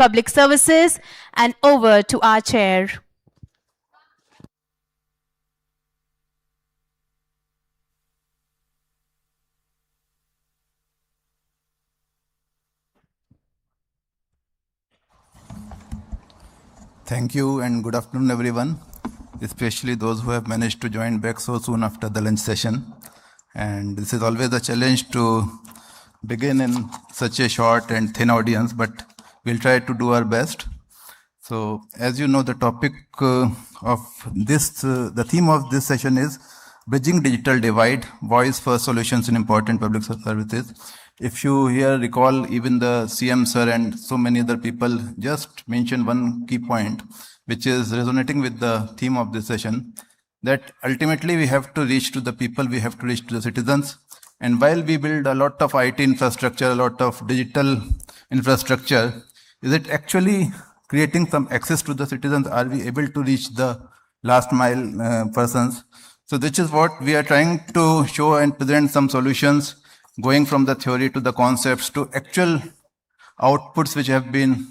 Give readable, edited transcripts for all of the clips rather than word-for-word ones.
Public Services, and over to our chair. Thank you and good afternoon, everyone, especially those who have managed to join back so soon after the lunch session. And this is always a challenge to begin in such a short and thin audience, but we'll try to do our best. So, as you know, the topic of this, the theme of this session is Bridging Digital Divide, Voice First Solutions in Important Public Services. If you here recall, even the CM sir and so many other people just mentioned one key point, which is resonating with the theme of this session, that ultimately we have to reach to the people, we have to reach to the citizens. And while we build a lot of IT infrastructure, a lot of digital infrastructure, is it actually creating some access to the citizens? Are we able to reach the last mile persons? So this is what we are trying to show and present some solutions, going from the theory to the concepts to actual outputs which have been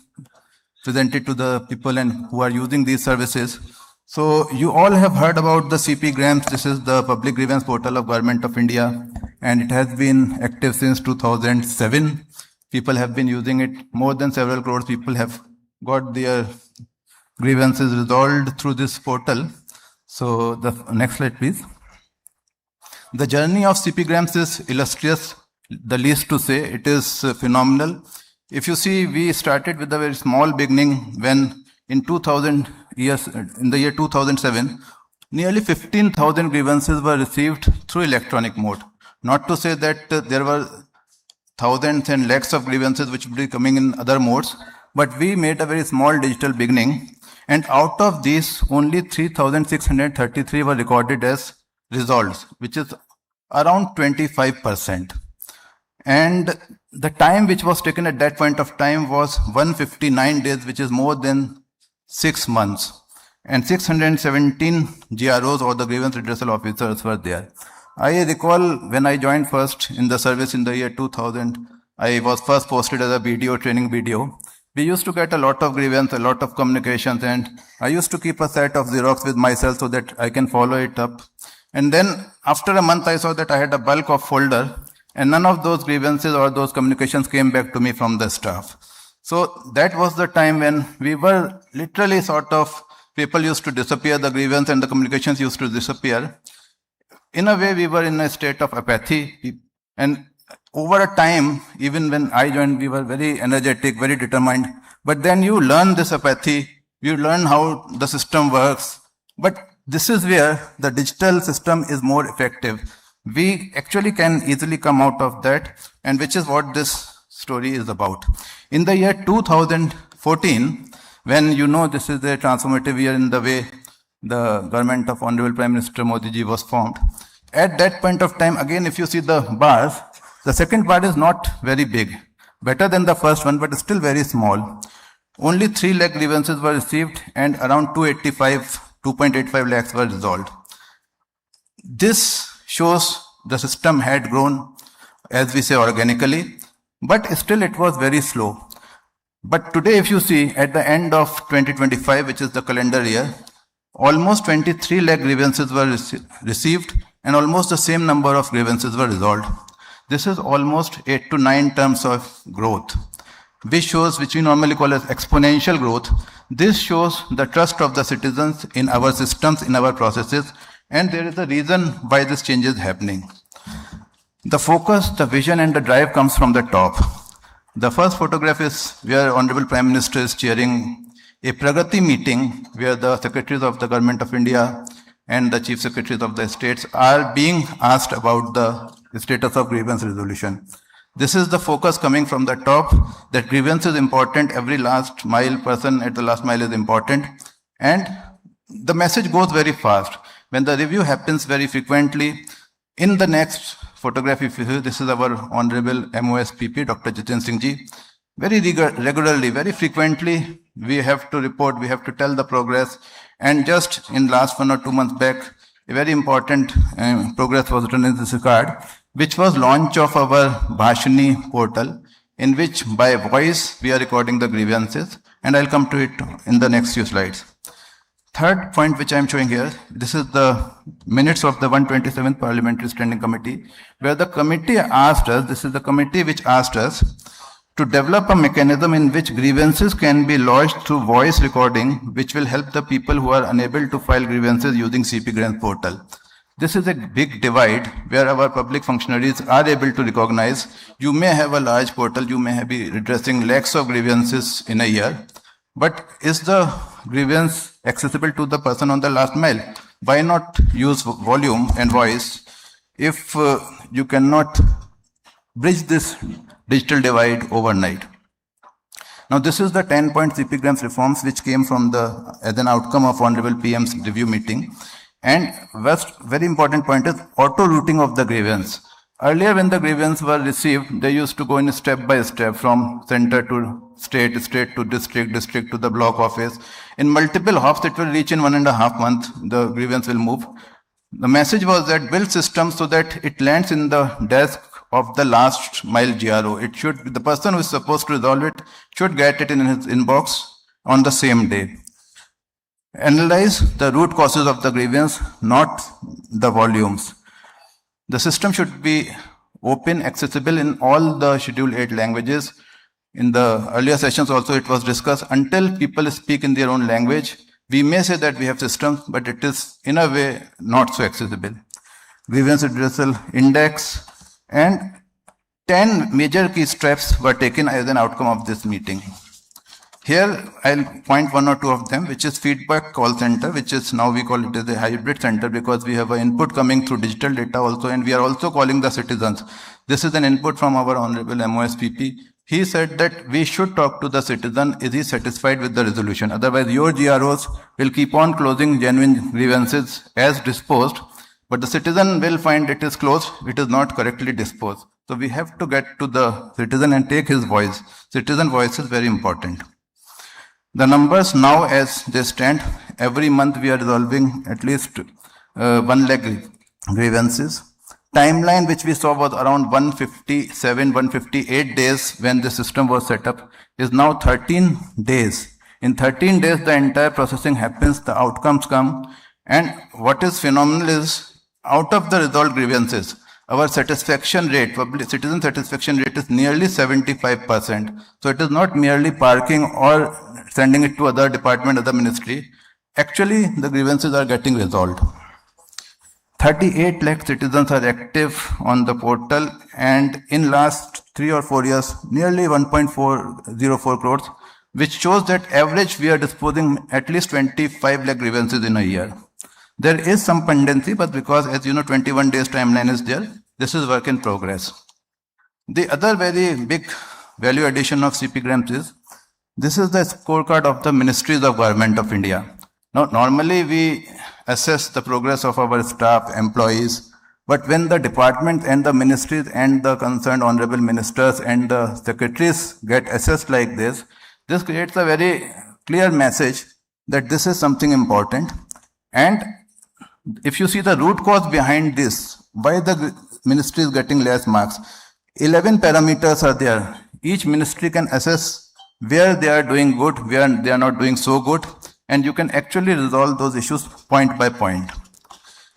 presented to the people and who are using these services. So you all have heard about the CP Grams. This is the public grievance portal of Government of India, and it has been active since 2007. People have been using it. More than several crores people have got their grievances resolved through this portal. So the next slide, please. The journey of CP Grams is illustrious, the least to say. It is phenomenal. If you see, we started with a very small beginning when in the year 2007, nearly 15,000 grievances were received through electronic mode. Not to say that there were thousands and lakhs of grievances which would be coming in other modes, but we made a very small digital beginning, and out of these, only 3,633 were recorded as resolved, which is around 25%. And the time which was taken at that point of time was 159 days, which is more than 6 months. And 617 GROs, or the grievance redressal officers, were there. I recall when I joined first in the service in the year 2000, I was first posted as a BDO, training BDO. We used to get a lot of grievance, a lot of communications, and I used to keep a set of Xerox with myself so that I can follow it up. And then after a month, I saw that I had a bulk of folder, and none of those grievances or those communications came back to me from the staff. So that was the time when we were literally sort of, people used to disappear, the grievance and the communications used to disappear. In a way, we were in a state of apathy. And over a time, even when I joined, we were very energetic, very determined. But then you learn this apathy, you learn how the system works. But this is where the digital system is more effective. We actually can easily come out of that, and which is what this story is about. In the year 2014, when you know this is a transformative year in the way the government of Honorable Prime Minister Modi ji was formed, at that point of time, again, if you see the bars, the second bar is not very big, better than the first one, but still very small. Only 3 lakh grievances were received, and around 2.85 lakhs were resolved. This shows the system had grown, as we say, organically, but still it was very slow. But today, if you see, at the end of 2025, which is the calendar year, almost 23 lakh grievances were received, and almost the same number of grievances were resolved. This is almost 8 to 9 terms of growth, which we normally call as exponential growth. This shows the trust of the citizens in our systems, in our processes, and there is a reason why this change is happening. The focus, the vision, and the drive comes from the top. The first photograph is where Honorable Prime Minister is chairing a Pragati meeting, where the secretaries of the Government of India and the chief secretaries of the states are being asked about the status of grievance resolution. This is the focus coming from the top, that grievance is important, every last mile person at the last mile is important, and the message goes very fast. When the review happens very frequently, in the next photograph, if you see, this is our Honorable MOSPP, Dr. Jiten Singh ji. Very regularly, very frequently, we have to report, we have to tell the progress. And just in last 1 or 2 months back, a very important progress was done in this regard, which was launch of our Bhashini portal. in which by voice we are recording the grievances, and I'll come to it in the next few slides. Third point which I am showing here, this is the minutes of the 127th Parliamentary Standing Committee, where the committee asked us, this is the committee which asked us to develop a mechanism in which grievances can be lodged through voice recording, which will help the people who are unable to file grievances using CP Grants portal. This is a big divide where our public functionaries are able to recognize. You may have a large portal, you may be redressing lakhs of grievances in a year, but is the grievance accessible to the person on the last mile? Why not use volume and voice if you cannot bridge this digital divide overnight? Now, this is the 10-point CP Grants reforms which came from as an outcome of Honorable PM's review meeting. And first, very important point is auto-routing of the grievance. Earlier, when the grievance were received, they used to go in step by step from center to state, state to district, district to the block office. In multiple hops, it will reach in 1.5 months, the grievance will move. The message was that build systems so that it lands in the desk of the last mile GRO. It should, the person who is supposed to resolve it should get it in his inbox on the same day. Analyze the root causes of the grievance, not the volumes. The system should be open, accessible in all the Schedule 8 languages. In the earlier sessions also it was discussed, until people speak in their own language, we may say that we have systems, but it is in a way not so accessible. Grievance redressal index and 10 major key steps were taken as an outcome of this meeting. Here, I'll point one or two of them, which is feedback call center, which is now we call it as a hybrid center because we have an input coming through digital data also, and we are also calling the citizens. This is an input from our Honorable MOSPP. He said that we should talk to the citizen, is he satisfied with the resolution? Otherwise, your GROs will keep on closing genuine grievances as disposed, but the citizen will find it is closed, it is not correctly disposed. So we have to get to the citizen and take his voice. Citizen voice is very important. The numbers now as they stand, every month we are resolving at least 1 lakh grievances. Timeline which we saw was around 157, 158 days when the system was set up is now 13 days. In 13 days the entire processing happens, the outcomes come, and what is phenomenal is out of the resolved grievances, our satisfaction rate, public citizen satisfaction rate is nearly 75%. So it is not merely parking or sending it to other department, other ministry. Actually, the grievances are getting resolved. 38 lakh citizens are active on the portal, and in last 3 or 4 years, nearly 1.404 crores, which shows that average we are disposing at least 25 lakh grievances in a year. There is some pendency, but because, as you know, 21 days timeline is there, this is work in progress. The other very big value addition of CP Grants is, this is the scorecard of the Ministries of Government of India. Now, normally we assess the progress of our staff, employees, but when the departments and the ministries and the concerned honorable ministers and the secretaries get assessed like this creates a very clear message that this is something important. And if you see the root cause behind this, why the ministry is getting less marks, 11 parameters are there. Each ministry can assess where they are doing good, where they are not doing so good, and you can actually resolve those issues point by point.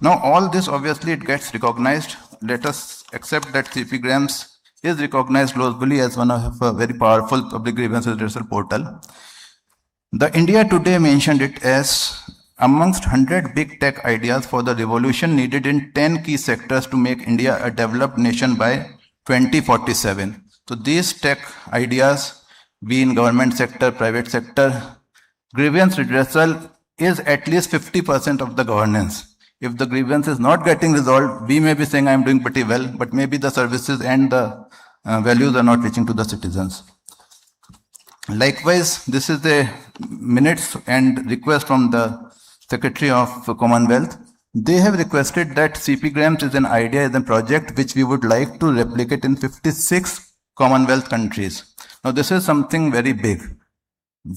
Now, all this obviously it gets recognized. Let us accept that CP Grants is recognized globally as one of a very powerful public grievance redressal portal. The India Today mentioned it as amongst 100 big tech ideas for the revolution needed in 10 key sectors to make India a developed nation by 2047. So these tech ideas, be in government sector, private sector, grievance redressal is at least 50% of the governance. If the grievance is not getting resolved, we may be saying I'm doing pretty well, but maybe the services and the values are not reaching to the citizens. Likewise, this is the minutes and request from the Secretary of Commonwealth. They have requested that CP Grants is an idea, is a project which we would like to replicate in 56 Commonwealth countries. Now, this is something very big.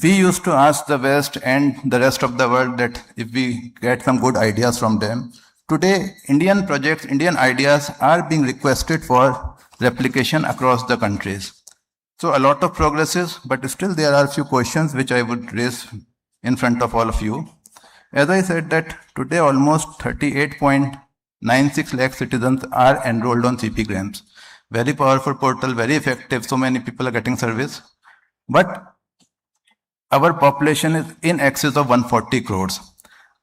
We used to ask the West and the rest of the world that if we get some good ideas from them. Today, Indian projects, Indian ideas are being requested for replication across the countries. So a lot of progresses, but still there are a few questions which I would raise in front of all of you. As I said that today almost 38.96 lakh citizens are enrolled on CP Grams. Very powerful portal, very effective, so many people are getting service. But our population is in excess of 140 crores.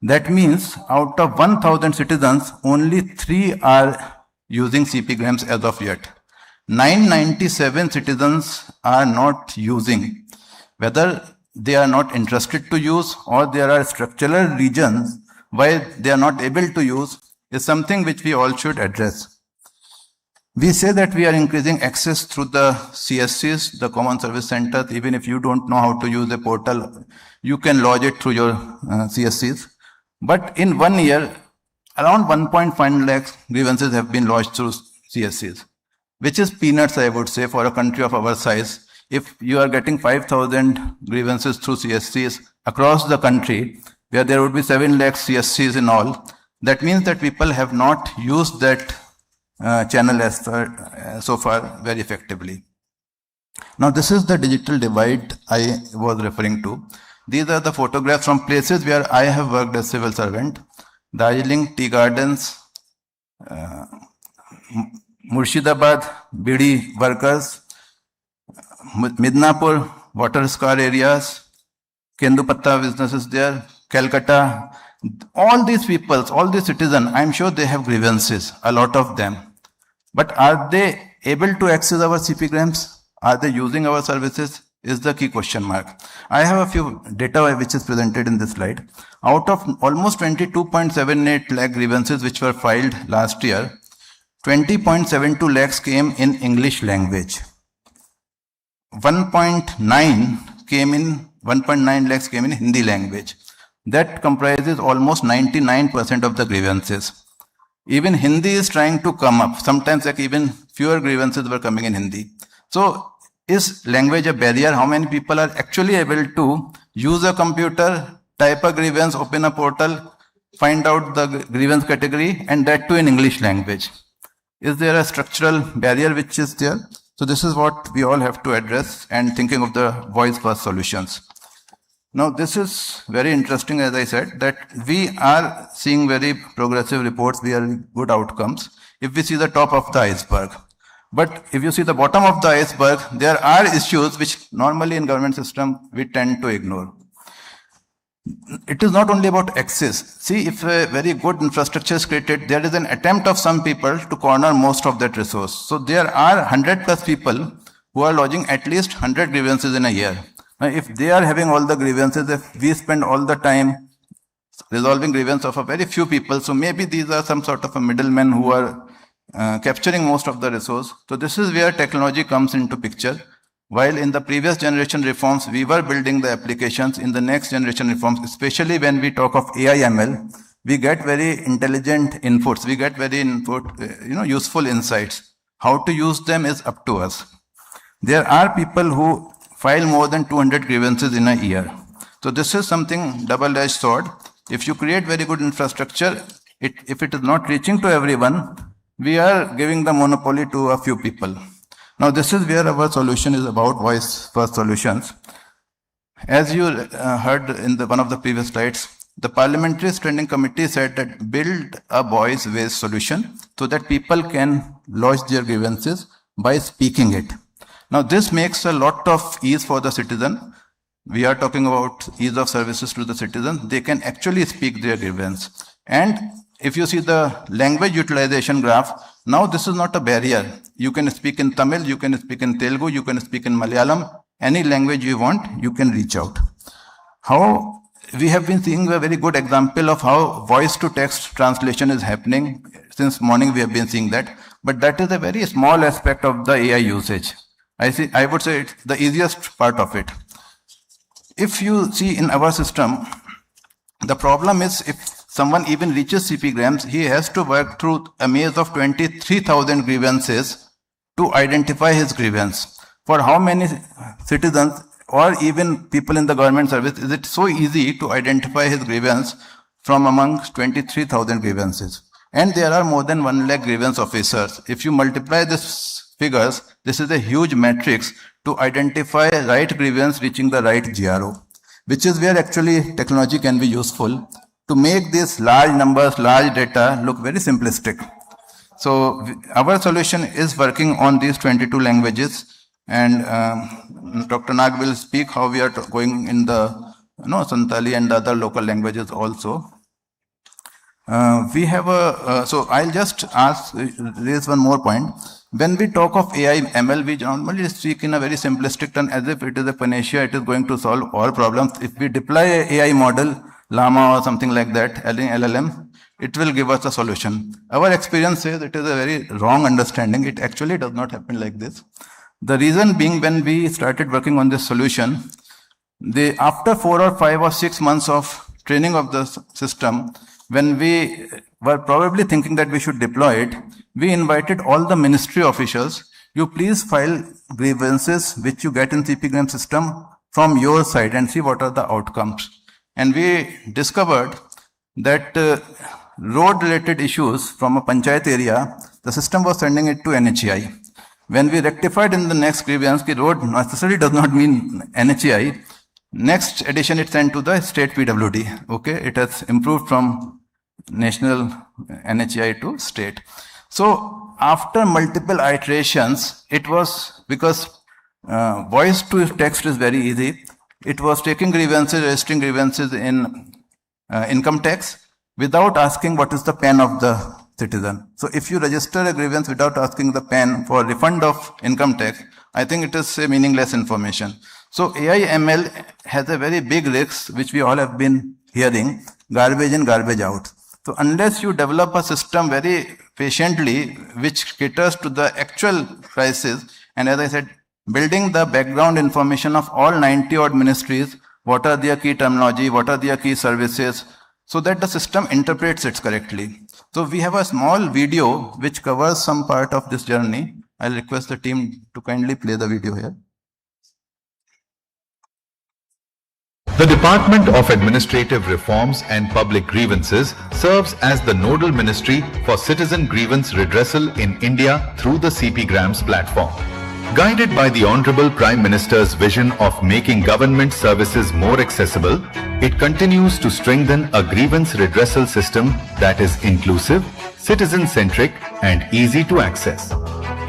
That means out of 1,000 citizens, only 3 are using CP Grams as of yet. 997 citizens are not using. Whether they are not interested to use or there are structural reasons why they are not able to use is something which we all should address. We say that we are increasing access through the CSCs, the Common Service Centers. Even if you don't know how to use the portal, you can lodge it through your CSCs. But in 1 year, around 1.5 lakhs grievances have been lodged through CSCs, which is peanuts, I would say, for a country of our size. If you are getting 5,000 grievances through CSCs across the country, where there would be 7 lakhs CSCs in all, that means that people have not used that channel so far very effectively. Now this is the digital divide I was referring to. These are the photographs from places where I have worked as civil servant. Darjeeling Tea Gardens, Murshidabad Bidi workers, Midnapur water scar areas, Kendupatta businesses there, Calcutta. All these people, all these citizens, I'm sure they have grievances, a lot of them. But are they able to access our CP Grams? Are they using our services? Is the key question mark. I have a few data which is presented in this slide. Out of almost 22.78 lakh grievances which were filed last year, 20.72 lakhs came in English language. 1.9 lakhs came in Hindi language. That comprises almost 99% of the grievances. Even Hindi is trying to come up. Sometimes like even fewer grievances were coming in Hindi. So is language a barrier? How many people are actually able to use a computer, type a grievance, open a portal, find out the grievance category, and that too in English language? Is there a structural barrier which is there? So this is what we all have to address and thinking of the voice first solutions. Now this is very interesting, as I said, that we are seeing very progressive reports, very good outcomes if we see the top of the iceberg. But if you see the bottom of the iceberg, there are issues which normally in government system we tend to ignore. It is not only about access. See, if a very good infrastructure is created, there is an attempt of some people to corner most of that resource. So there are 100 plus people who are lodging at least 100 grievances in a year. Now, if they are having all the grievances, if we spend all the time resolving grievances of a very few people, so maybe these are some sort of a middlemen who are capturing most of the resource. So this is where technology comes into picture. While in the previous generation reforms, we were building the applications, in the next generation reforms, especially when we talk of AI ML, we get very intelligent inputs. We get very useful insights. How to use them is up to us. There are people who file more than 200 grievances in a year. So this is something double-edged sword. If you create very good infrastructure, if it is not reaching to everyone, we are giving the monopoly to a few people. Now this is where our solution is about, voice first solutions. As you heard in one of the previous slides, the Parliamentary Standing Committee said that build a voice-based solution so that people can lodge their grievances by speaking it. Now this makes a lot of ease for the citizen. We are talking about ease of services to the citizen. They can actually speak their grievance. And if you see the language utilization graph, now this is not a barrier. You can speak in Tamil, you can speak in Telugu, you can speak in Malayalam, any language you want, you can reach out. How we have been seeing a very good example of how voice to text translation is happening. Since morning we have been seeing that, but that is a very small aspect of the AI usage. I would say it's the easiest part of it. If you see in our system, the problem is if someone even reaches CP Grams, he has to work through a maze of 23,000 grievances to identify his grievance. For how many citizens or even people in the government service is it so easy to identify his grievance from amongst 23,000 grievances? And there are more than 1 lakh grievance officers. If you multiply these figures, this is a huge matrix to identify right grievance reaching the right GRO, which is where actually technology can be useful to make these large numbers, large data look very simplistic. So our solution is working on these 22 languages, and Dr. Nag will speak how we are going in the Santali and the other local languages also. We have so I'll just raise one more point. When we talk of AI, ML, we normally speak in a very simplistic term as if it is a panacea, it is going to solve all problems. If we deploy an AI model, Llama or something like that, LLM, it will give us a solution. Our experience says it is a very wrong understanding. It actually does not happen like this. The reason being, when we started working on this solution, after 4 or 5 or 6 months of training of the system, when we were probably thinking that we should deploy it, we invited all the ministry officials. You please file grievances which you get in CP-gram system from your side and see what are the outcomes. And we discovered that road-related issues from a panchayat area, the system was sending it to NHEI. When we rectified in the next grievance, the road necessarily does not mean NHEI. Next edition it sent to the state PWD. Okay, it has improved from national NHEI to state. So after multiple iterations, it was because voice to text is very easy. It was taking grievances, registering grievances in income tax without asking what is the PAN of the citizen. So if you register a grievance without asking the PAN for refund of income tax, I think it is a meaningless information. So AI ML has a very big risk, which we all have been hearing, garbage in, garbage out. So unless you develop a system very patiently, which caters to the actual crisis, and as I said, building the background information of all 90 odd ministries, what are their key terminology, what are their key services, so that the system interprets it correctly. So we have a small video which covers some part of this journey. I'll request the team to kindly play the video here. The Department of Administrative Reforms and Public Grievances serves as the nodal ministry for citizen grievance redressal in India through the CP-Grams platform. Guided by the Honorable Prime Minister's vision of making government services more accessible, it continues to strengthen a grievance redressal system that is inclusive, citizen-centric, and easy to access.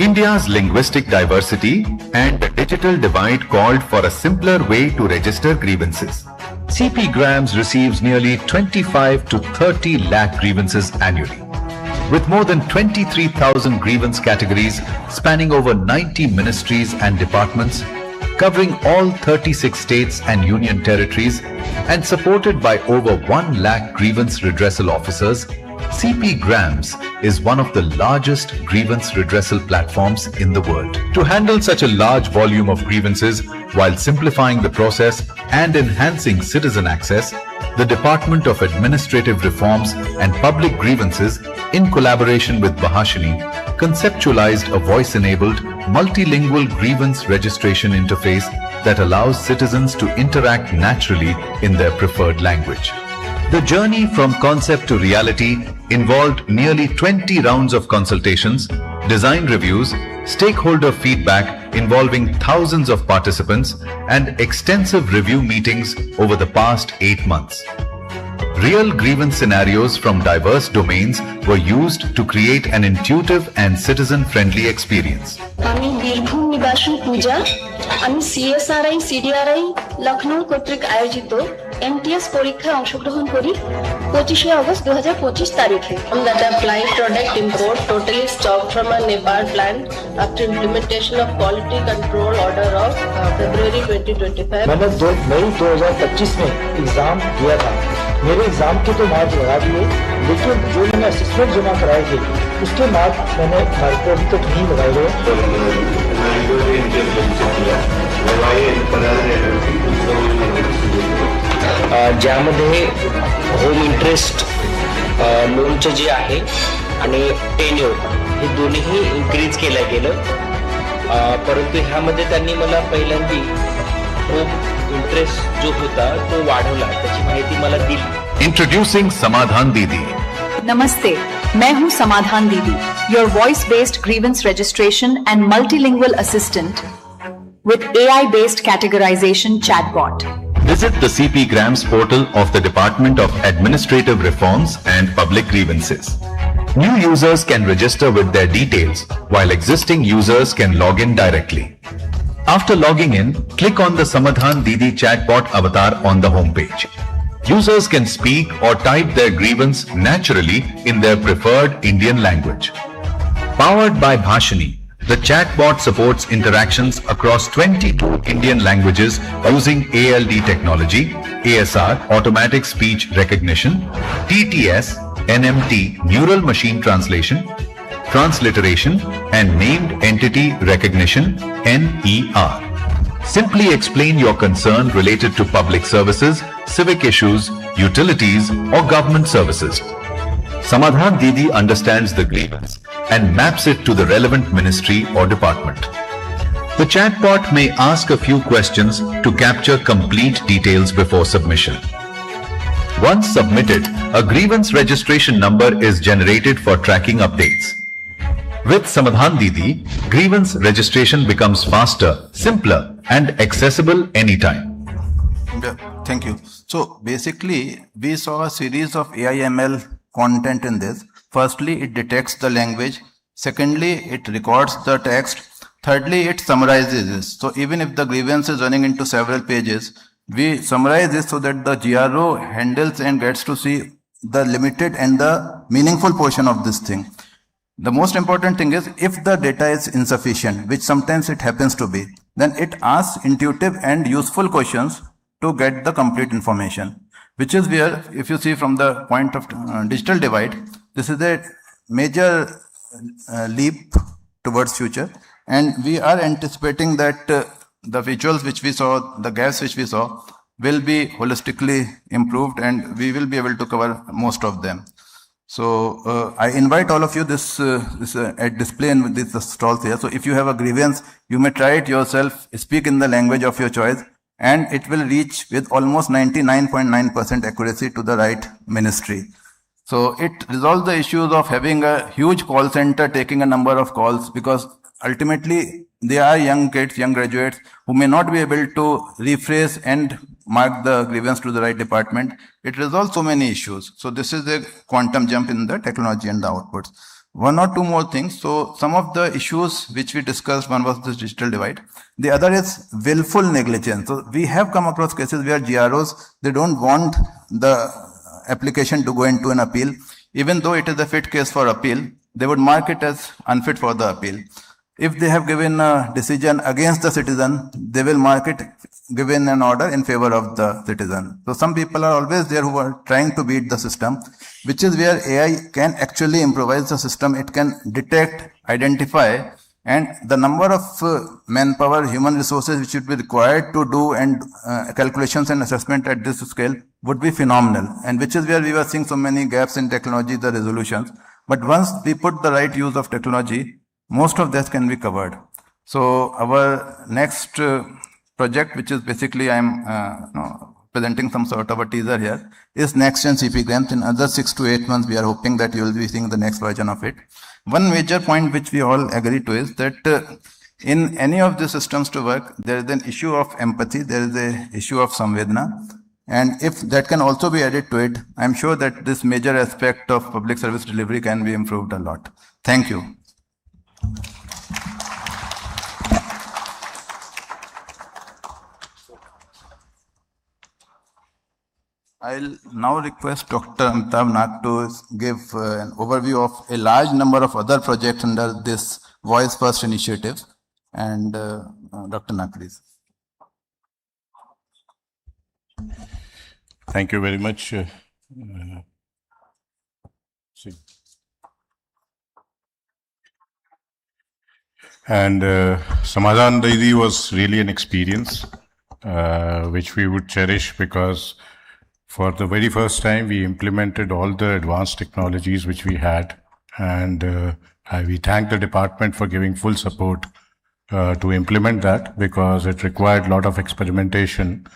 India's linguistic diversity and the digital divide called for a simpler way to register grievances. CP-Grams receives nearly 25 to 30 lakh grievances annually. With more than 23,000 grievance categories spanning over 90 ministries and departments, covering all 36 states and union territories, and supported by over 1 lakh grievance redressal officers, CP-Grams is one of the largest grievance redressal platforms in the world. To handle such a large volume of grievances while simplifying the process and enhancing citizen access, the Department of Administrative Reforms and Public Grievances, in collaboration with Bhashini, conceptualized a voice-enabled, multilingual grievance registration interface that allows citizens to interact naturally in their preferred language. The journey from concept to reality involved nearly 20 rounds of consultations, design reviews, stakeholder feedback involving thousands of participants, and extensive review meetings over the past 8 months. Real grievance scenarios from diverse domains were used to create an intuitive and citizen-friendly experience. আমি বীরভূম নিবাসী পূজা, আমি CSRI CDRI Lucknow কর্তৃক আয়োজিত MTS পরীক্ষায় অংশগ্রহণ করি 25 August 2025 তারিখে। That applied product import totally stopped from a Nepal plant after implementation of quality control order of February 2025. मैंने मई 2025 में एग्जाम दिया था। मेरे एग्जाम के तो मार्क्स लगा दिए, लेकिन जो मैंने असेसमेंट जमा कराए थे उसके मार्क्स मैंने मार्क अभी तक नहीं लगाए गए। ज्यामध्ये होम इंटरेस्ट लोनचं जे आहे आणि टेन्युअर हे दोन्ही इन्क्रीज केलं गेलं, परंतु ह्यामध्ये त्यांनी मला पहिल्यांदा होम इंटरेस्ट जो होता तो वाढवला, त्याची माहिती मला दिली। इंट्रोड्यूसिंग समाधान दीदी। नमस्ते, मैं हूं समाधान दीदी, your voice based grievance registration and multilingual assistant. with AI-based categorization chatbot. Visit the CP Grams portal of the Department of Administrative Reforms and Public Grievances. New users can register with their details, while existing users can log in directly. After logging in, click on the Samadhan Didi chatbot avatar on the homepage. Users can speak or type their grievance naturally in their preferred Indian language. Powered by Bhashini, the chatbot supports interactions across 22 Indian languages using ALD technology, ASR, automatic speech recognition, TTS, NMT, neural machine translation, transliteration, and named entity recognition, NER. Simply explain your concern related to public services, civic issues, utilities, or government services. Samadhan Didi understands the grievance and maps it to the relevant ministry or department. The chatbot may ask a few questions to capture complete details before submission. Once submitted, a grievance registration number is generated for tracking updates. With Samadhan Didi, grievance registration becomes faster, simpler, and accessible anytime. Yeah, thank you. So basically, we saw a series of AI/ML content in this. Firstly, it detects the language. Secondly, it records the text. Thirdly, it summarizes this. So even if the grievance is running into several pages, we summarize this so that the GRO handles and gets to see the limited and the meaningful portion of this thing. The most important thing is, if the data is insufficient, which sometimes it happens to be, then it asks intuitive and useful questions to get the complete information, which is where, if you see from the point of digital divide, this is a major leap towards future, and we are anticipating that the visuals which we saw, the gaps which we saw, will be holistically improved, and we will be able to cover most of them. So I invite all of you, this display and this stalls here. So if you have a grievance, you may try it yourself, speak in the language of your choice, and it will reach with almost 99.9% accuracy to the right ministry. So it resolves the issues of having a huge call center taking a number of calls, because ultimately they are young kids, young graduates who may not be able to rephrase and mark the grievance to the right department. It resolves so many issues. So this is a quantum jump in the technology and the outputs. One or two more things. So some of the issues which we discussed, one was the digital divide. The other is willful negligence. So we have come across cases where GROs, they don't want the application to go into an appeal. Even though it is a fit case for appeal, they would mark it as unfit for the appeal. If they have given a decision against the citizen, they will mark it given an order in favor of the citizen. So some people are always there who are trying to beat the system, which is where AI can actually improvise the system. It can detect, identify, and the number of manpower, human resources which would be required to do and calculations and assessment at this scale would be phenomenal, and which is where we were seeing so many gaps in technology, the resolutions. But once we put the right use of technology, most of this can be covered. So our next project, which is basically I'm presenting some sort of a teaser here, is next gen CP Grams. In another 6 to 8 months, we are hoping that you will be seeing the next version of it. One major point which we all agree to is that in any of the systems to work, there is an issue of empathy, there is an issue of samvedna. And if that can also be added to it, I'm sure that this major aspect of public service delivery can be improved a lot. Thank you. I'll now request Dr. Amitabh to give an overview of a large number of other projects under this Voice First initiative. And Dr. Nag, please. Thank you very much. And Samadhan Didi was really an experience which we would cherish, because for the very first time we implemented all the advanced technologies which we had, and we thank the department for giving full support to implement that, because it required a lot of experimentation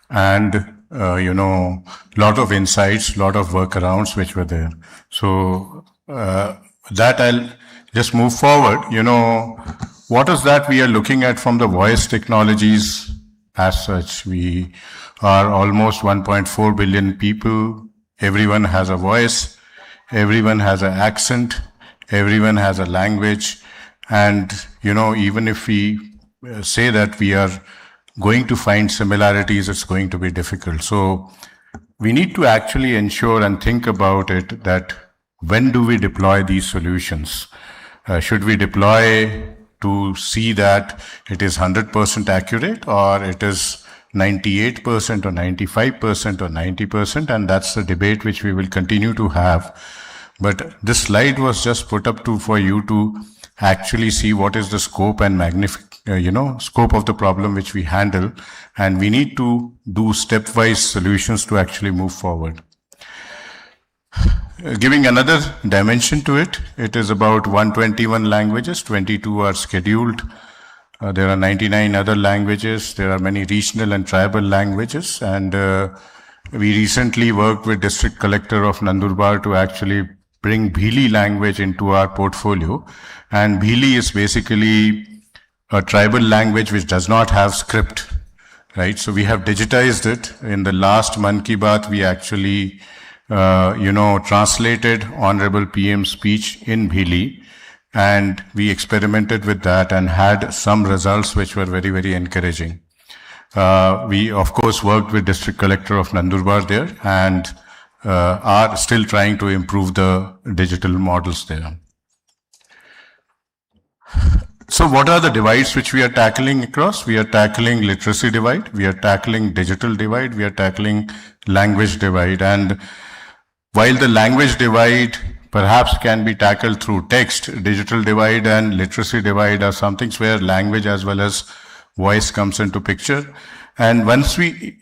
and lot of insights, lot of workarounds which were there. So that I'll just move forward. what is that we are looking at from the voice technologies as such? We are almost 1.4 billion people. Everyone has a voice. Everyone has an accent. Everyone has a language. And, even if we say that we are going to find similarities, it's going to be difficult. So we need to actually ensure and think about it that when do we deploy these solutions? Should we deploy to see that it is 100% accurate, or it is 98% or 95% or 90%? And that's the debate which we will continue to have. But this slide was just put up for you to actually see what is the scope and scope of the problem which we handle, and we need to do stepwise solutions to actually move forward. Giving another dimension to it, it is about 121 languages, 22 are scheduled. There are 99 other languages. There are many regional and tribal languages, and we recently worked with District Collector of Nandurbar to actually bring Bhili language into our portfolio. And Bhili is basically a tribal language which does not have script, right? So we have digitized it. In the last Mann Ki Baat, we actually, translated Honorable PM's speech in Bhili, and we experimented with that and had some results which were very, very encouraging. We, of course, worked with District Collector of Nandurbar there, and are still trying to improve the digital models there. So what are the divides which we are tackling across? We are tackling literacy divide, we are tackling digital divide, we are tackling language divide. And while the language divide perhaps can be tackled through text, digital divide and literacy divide are some things where language as well as voice comes into picture. And once we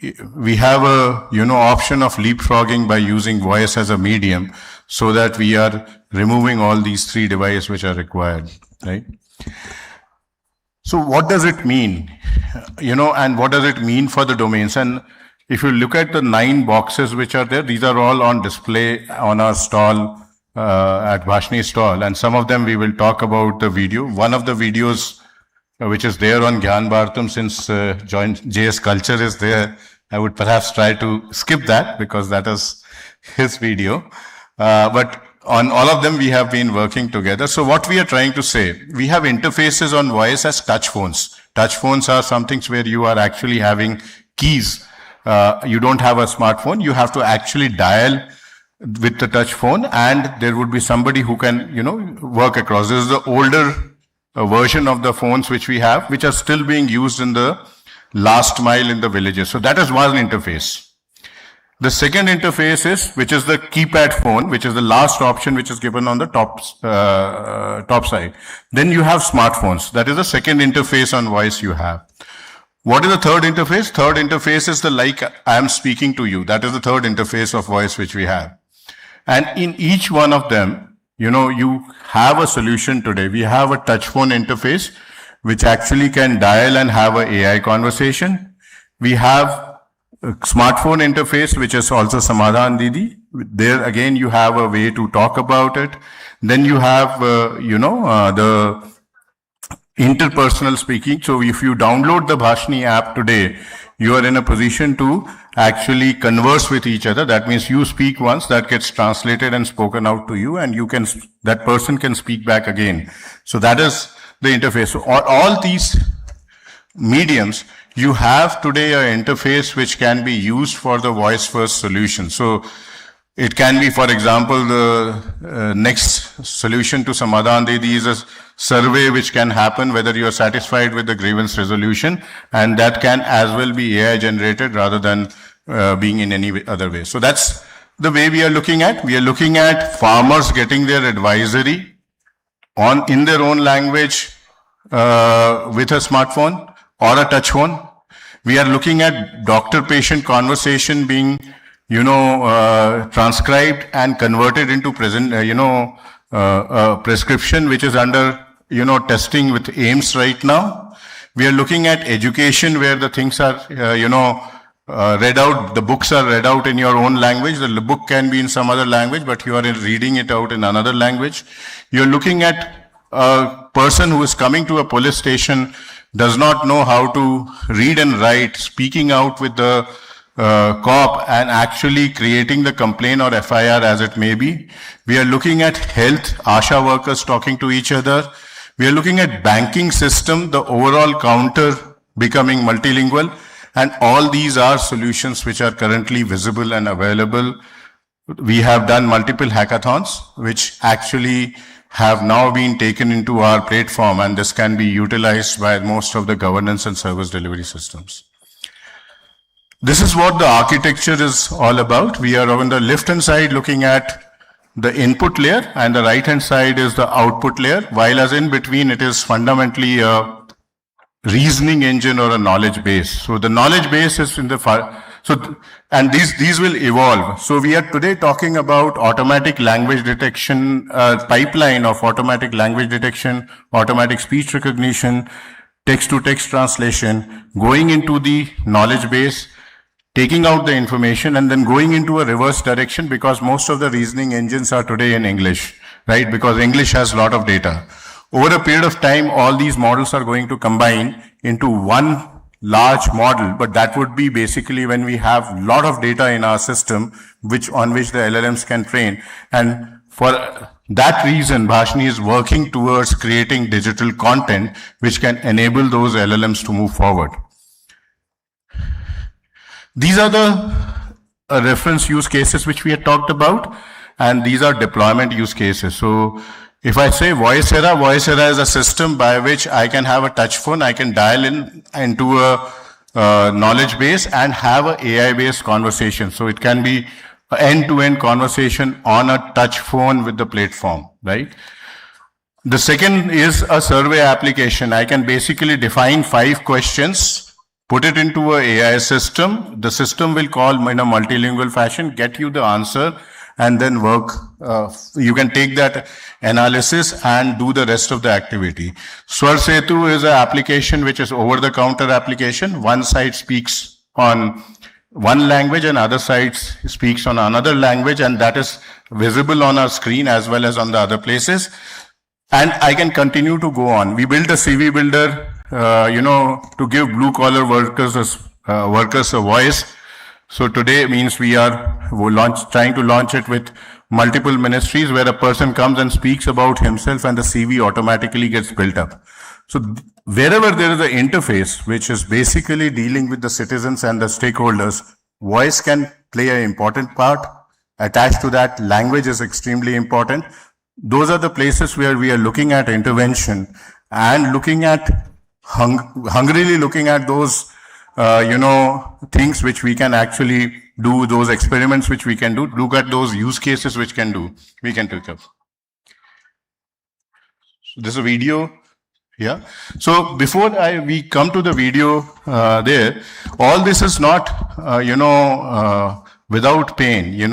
have a, option of leapfrogging by using voice as a medium, so that we are removing all these three divides which are required, right? So what does it mean? And what does it mean for the domains? And if you look at the 9 boxes which are there, these are all on display on our stall, at Bhashini stall. And some of them we will talk about the video. One of the videos which is there on Gyan Bharatam, since JS Culture is there, I would perhaps try to skip that because that is his video. But on all of them, we have been working together. So what we are trying to say, we have interfaces on voice as touch phones. Touch phones are some things where you are actually having keys. You don't have a smartphone. You have to actually dial with the touch phone, and there would be somebody who can, work across. This is the older version of the phones which we have, which are still being used in the last mile in the villages. So that is one interface. The second interface is, which is the keypad phone, which is the last option which is given on the top side. Then you have smartphones. That is the second interface on voice you have. What is the third interface? Third interface is the like I am speaking to you. That is the third interface of voice which we have. And in each one of them, you have a solution today. We have a touch phone interface, which actually can dial and have an AI conversation. We have a smartphone interface, which is also Samadhan Didi. There again, you have a way to talk about it. Then you have, the interpersonal speaking. So if you download the Bhashini app today, you are in a position to actually converse with each other. That means you speak once, that gets translated and spoken out to you, and that person can speak back again. So that is the interface. So all these mediums, you have today an interface which can be used for the voice first solution. So it can be, for example, the next solution to Samadhan Didi is a survey which can happen whether you are satisfied with the grievance resolution, and that can as well be AI generated rather than being in any other way. So that's the way we are looking at. We are looking at farmers getting their advisory in their own language with a smartphone or a touch phone. We are looking at doctor-patient conversation being transcribed and converted into prescription, which is under, testing with AIMS right now. We are looking at education where the things are, read out, the books are read out in your own language. The book can be in some other language, but you are reading it out in another language. You're looking at a person who is coming to a police station does not know how to read and write, speaking out with the cop and actually creating the complaint or FIR as it may be. We are looking at health, ASHA workers talking to each other. We are looking at banking system, the overall counter becoming multilingual, and all these are solutions which are currently visible and available. We have done multiple hackathons, which actually have now been taken into our platform, and this can be utilized by most of the governance and service delivery systems. This is what the architecture is all about. We are on the left-hand side looking at the input layer, and the right-hand side is the output layer, while as in between it is fundamentally a reasoning engine or a knowledge base. So the knowledge base is in the and these will evolve. So we are today talking about automatic language detection, pipeline of automatic language detection, automatic speech recognition, text-to-text translation, going into the knowledge base, taking out the information, and then going into a reverse direction, because most of the reasoning engines are today in English, right? Because English has a lot of data. Over a period of time, all these models are going to combine into one large model, but that would be basically when we have a lot of data in our system, on which the LLMs can train. And for that reason, Bhashini is working towards creating digital content which can enable those LLMs to move forward. These are the reference use cases which we had talked about, and these are deployment use cases. So if I say Voice Era is a system by which I can have a touch phone, I can dial into a knowledge base and have an AI-based conversation. So it can be an end-to-end conversation on a touch phone with the platform, right? The second is a survey application. I can basically define 5 questions, put it into an AI system. The system will call in a multilingual fashion, get you the answer, and then work. You can take that analysis and do the rest of the activity. Swar Setu is an application which is over-the-counter application. One side speaks on one language and other side speaks on another language, and that is visible on our screen as well as on the other places. And I can continue to go on. We built a CV builder, to give blue-collar workers a voice. So today means we are trying to launch it with multiple ministries, where a person comes and speaks about himself and the CV automatically gets built up. So wherever there is an interface which is basically dealing with the citizens and the stakeholders, voice can play an important part. Attached to that, language is extremely important. Those are the places where we are looking at intervention and looking at hungrily looking at those things which we can actually do, those experiments which we can do, look at those use cases which we can take up. So this is a video here. So before we come to the video there, all this is not, without pain. We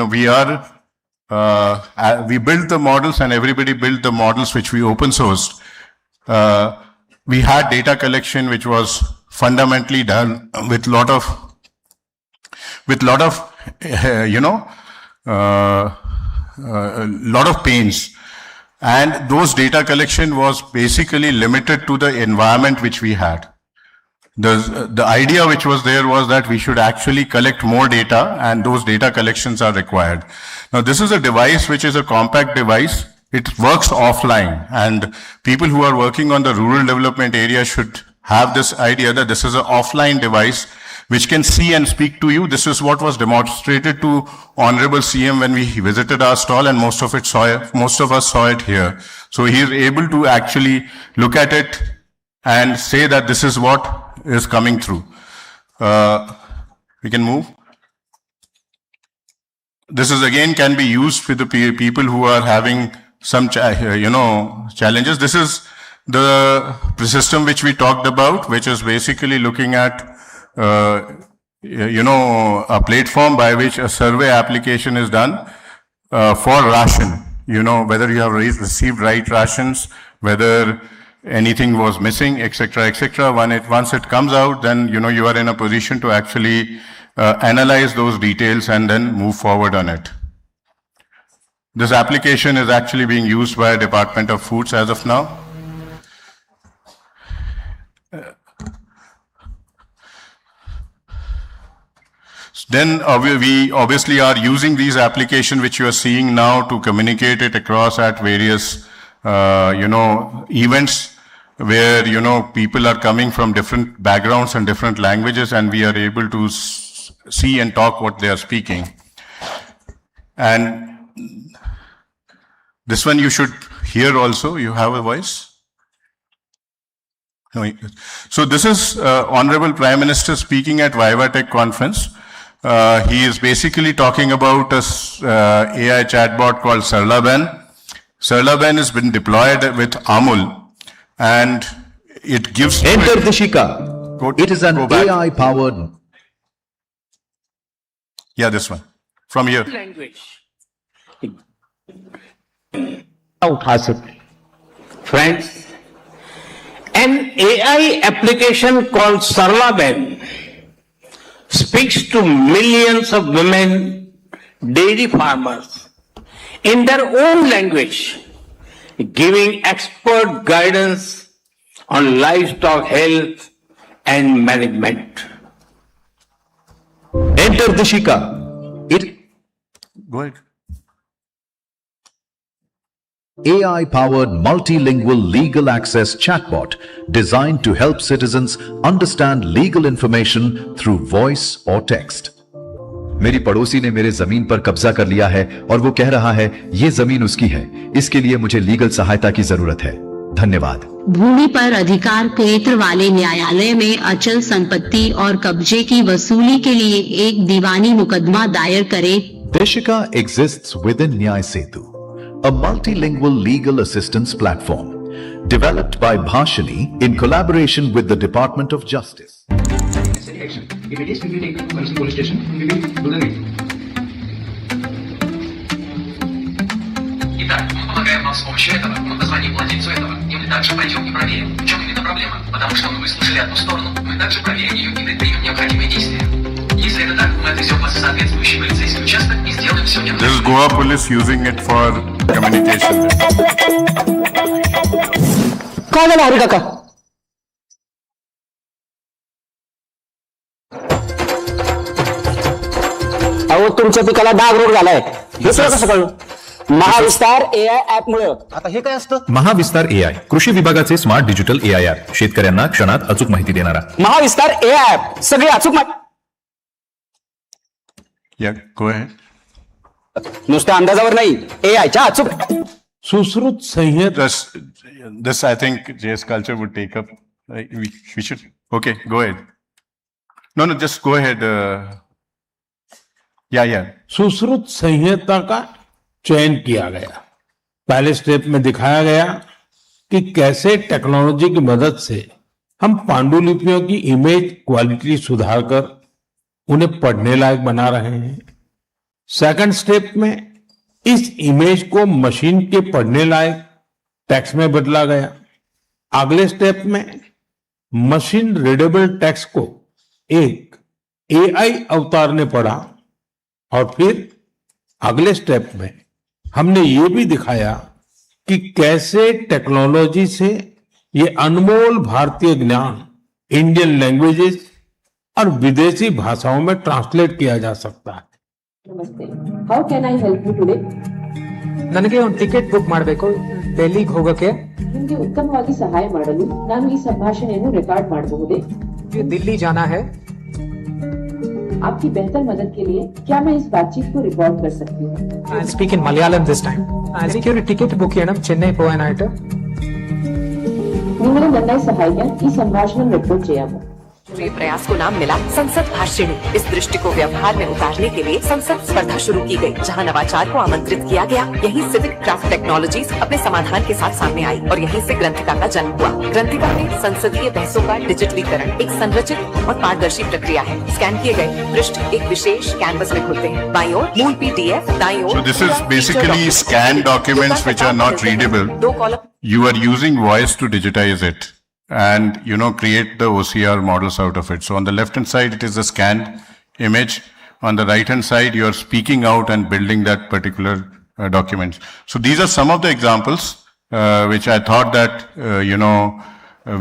built the models, and everybody built the models which we open sourced. We had data collection which was fundamentally done with lot of pains, and those data collection was basically limited to the environment which we had. The idea which was there was that we should actually collect more data, and those data collections are required. Now this is a device which is a compact device. It works offline, and people who are working on the rural development area should have this idea that this is an offline device which can see and speak to you. This is what was demonstrated to Honorable CM when we visited our stall, and most of us saw it here. So he is able to actually look at it and say that this is what is coming through. We can move. This is again can be used with the people who are having some challenges. This is the system which we talked about, which is basically looking at a platform by which a survey application is done for ration. Whether you have received right rations, whether anything was missing, etc., etc. Once it comes out, then you are in a position to actually analyze those details and then move forward on it. This application is actually being used by Department of Foods as of now. Then we obviously are using these applications which you are seeing now to communicate it across at various, events where, people are coming from different backgrounds and different languages, and we are able to see and talk what they are speaking. And this one you should hear also. You have a voice? No. So this is Honorable Prime Minister speaking at Viva Tech conference. He is basically talking about a AI chatbot called Sarlaban. Sarlaban has been deployed with Amul, and it gives... Enter Dishika. It is an AI-powered... Yeah, this one. From here. Language. Friends, an AI application called Sarlaban speaks to millions of women, dairy farmers, in their own language, giving expert guidance on livestock health and management. Enter Dishika. Go ahead. AI-powered multilingual legal access chatbot designed to help citizens understand legal information through voice or text. मेरी पड़ोसी ने मेरे जमीन पर कब्जा कर लिया है और वो कह रहा है ये जमीन उसकी है, इसके लिए मुझे लीगल सहायता की जरूरत है। धन्यवाद। भूमि पर अधिकार क्षेत्र वाले न्यायालय में अचल संपत्ति और कब्जे की वसूली के लिए एक दीवानी मुकदमा दायर करे। Dishika exists within Nyay Setu, a multilingual legal assistance platform developed by Bhashini in collaboration with the Department of Justice. If it is, we will take it to Bhashini police station and we will do the meeting. Итак, мы помогаем вам с помощью этого. Мы позвоним владельцу этого, и мы также пойдем и проверим, в чем именно проблема. Потому что мы выслушали одну сторону, мы также проверим ее и предпримем необходимые действия. Если это так, мы отвезем вас в соответствующий полицейский участок и сделаем все необходимое. This is Goa police using it for communication. कहाँ गया हरी काका? अहो तुमच्या पिकाला डाग रोग झालाय. दुसरं कसं कळलं? महाविस्तार एआय ऍप मुळे. आता हे काय असतं? महाविस्तार एआय कृषी विभागाचे स्मार्ट डिजिटल एआय ऍप, शेतकऱ्यांना क्षणात अचूक माहिती देणारा. महाविस्तार एआय ऍप सगळी अचूक माहिती. Yeah, go ahead. नुसत्या अंदाजावर नाही, एआयच्या अचूक सुश्रुत संहिता. This I think JS Culture would take up. We should. Okay, go ahead. No, just go ahead. Yeah. Sushruta संहिता का चयन किया गया। पहले स्टेप में दिखाया गया कि कैसे टेक्नोलॉजी की मदद से हम पांडुलिपियों की इमेज क्वालिटी सुधारकर उन्हें पढ़ने लायक बना रहे हैं। सेकंड स्टेप में इस इमेज को मशीन के पढ़ने लायक टेक्स्ट में बदला गया। अगले स्टेप में मशीन रीडेबल टेक्स्ट को एक एआई अवतार ने पढ़ा और फिर अगले स्टेप में हमने ये भी दिखाया कि कैसे टेक्नोलॉजी से ये अनमोल भारतीय ज्ञान इंडियन लैंग्वेजेस और विदेशी भाषाओं में ट्रांसलेट किया जा सकता है। नमस्ते, how can I help you today? ನನಗೆ ಒಂದು ಟಿಕೆಟ್ ಬುಕ್ ಮಾಡಬೇಕು, ಡೆಲ್ಲಿಗೆ ಹೋಗೋಕೆ. ನಿಮಗೆ ಉತ್ತಮವಾಗಿ ಸಹಾಯ ಮಾಡಲು ನಾನು ಈ ಸಂಭಾಷಣೆಯನ್ನು ರೆಕಾರ್ಡ್ ಮಾಡಬಹುದೇ? दिल्ली जाना है. आपकी बेहतर मदद के लिए क्या मैं इस बातचीत को रिकॉर्ड कर सकती हूँ? I'll speak in Malayalam this time. എനിക്ക് ഒരു ടിക്കറ്റ് ബുക്ക് ചെയ്യണം ചെന്നൈ പോകാനായിട്ട്. നിങ്ങളെ നന്നായി സഹായിക്കാൻ ഈ സംഭാഷണം റെക്കോർഡ് ചെയ്യാമോ? प्रयास को नाम मिला संसद भाषिणी। इस दृष्टि को व्यवहार में उतारने के लिए संसद स्पर्धा शुरू की गई, जहां नवाचार को आमंत्रित किया गया। यहीं सिविक क्राफ्ट टेक्नोलॉजीज अपने समाधान के साथ सामने आई और यहीं से ग्रंथिका का जन्म हुआ। ग्रंथिका में संसदीय बहसों का डिजिटलीकरण एक संरचित और पारदर्शी प्रक्रिया है। स्कैन किए गए पृष्ठ एक विशेष कैनवस में खुलते हैं। बाईं ओर मूल PDF, दाईं ओर। So this is basically scanned documents which are not readable. You are using voice to digitize it and create the OCR models out of it. So on the left hand side it is a scanned image, on the right hand side you are speaking out and building that particular document. So these are some of the examples which I thought that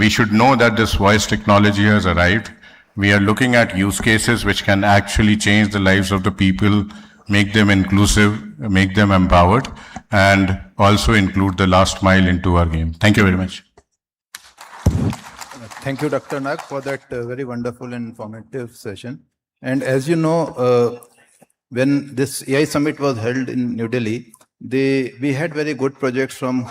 we should know that this voice technology has arrived. we are looking at use cases which can actually change the lives of the people, make them inclusive, make them empowered, and also include the last mile into our game. Thank you very much. Thank you, Dr. Nag, for that very wonderful and informative session. And as you know, when this AI summit was held in New Delhi, we had very good projects from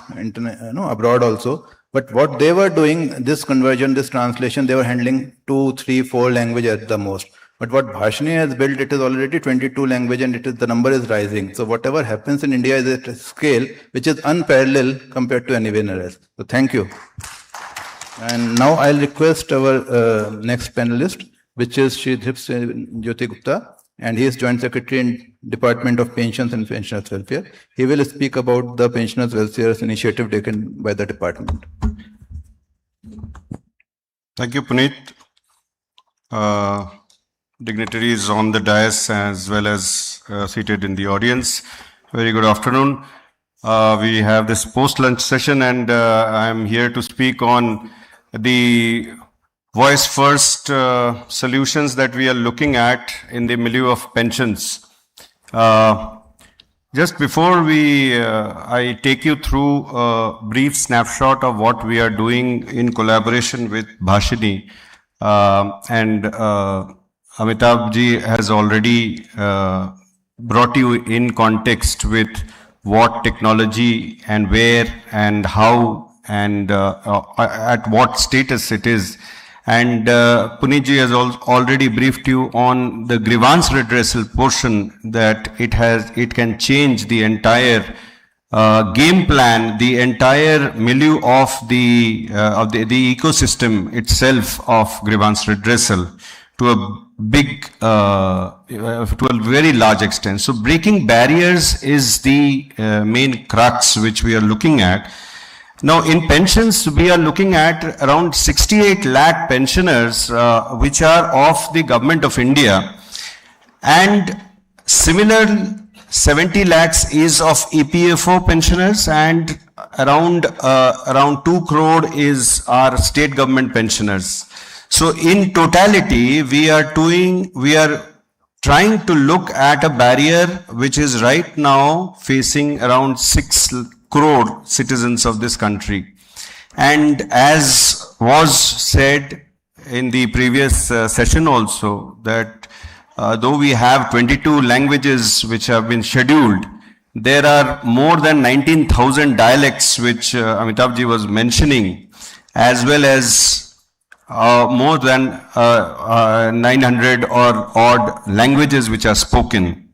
abroad also. But what they were doing, this conversion, this translation, they were handling 2, 3, 4 languages at the most. But what Bhashini has built, it is already 22 languages, and the number is rising. So whatever happens in India is at a scale which is unparalleled compared to anywhere else. So thank you. And now I'll request our next panelist, which is Shri Dhrubajyoti Gupta, and he is Joint Secretary in Department of Pensions and Pensioners Welfare. He will speak about the Pensioners Welfare initiative taken by the department. Thank you, Puneet. Dignitaries on the dais as well as seated in the audience. Very good afternoon. We have this post-lunch session, and I am here to speak on the voice-first solutions that we are looking at in the milieu of pensions. Just before I take you through a brief snapshot of what we are doing in collaboration with Bhashini, and Amitabh ji has already brought you in context with what technology and where and how and at what status it is. And Puneet ji has already briefed you on the grievance redressal portion, that it can change the entire game plan, the entire milieu of the ecosystem itself of grievance redressal to a to a very large extent. So breaking barriers is the main crux which we are looking at. Now in pensions, we are looking at around 68 lakh pensioners which are of the government of India, and similar 70 lakhs is of EPFO pensioners, and around 2 crore is our state government pensioners. So in totality, we are trying to look at a barrier which is right now facing around 6 crore citizens of this country. And as was said in the previous session also, that though we have 22 languages which have been scheduled, there are more than 19,000 dialects which Amitabh ji was mentioning, as well as more than 900 or odd languages which are spoken.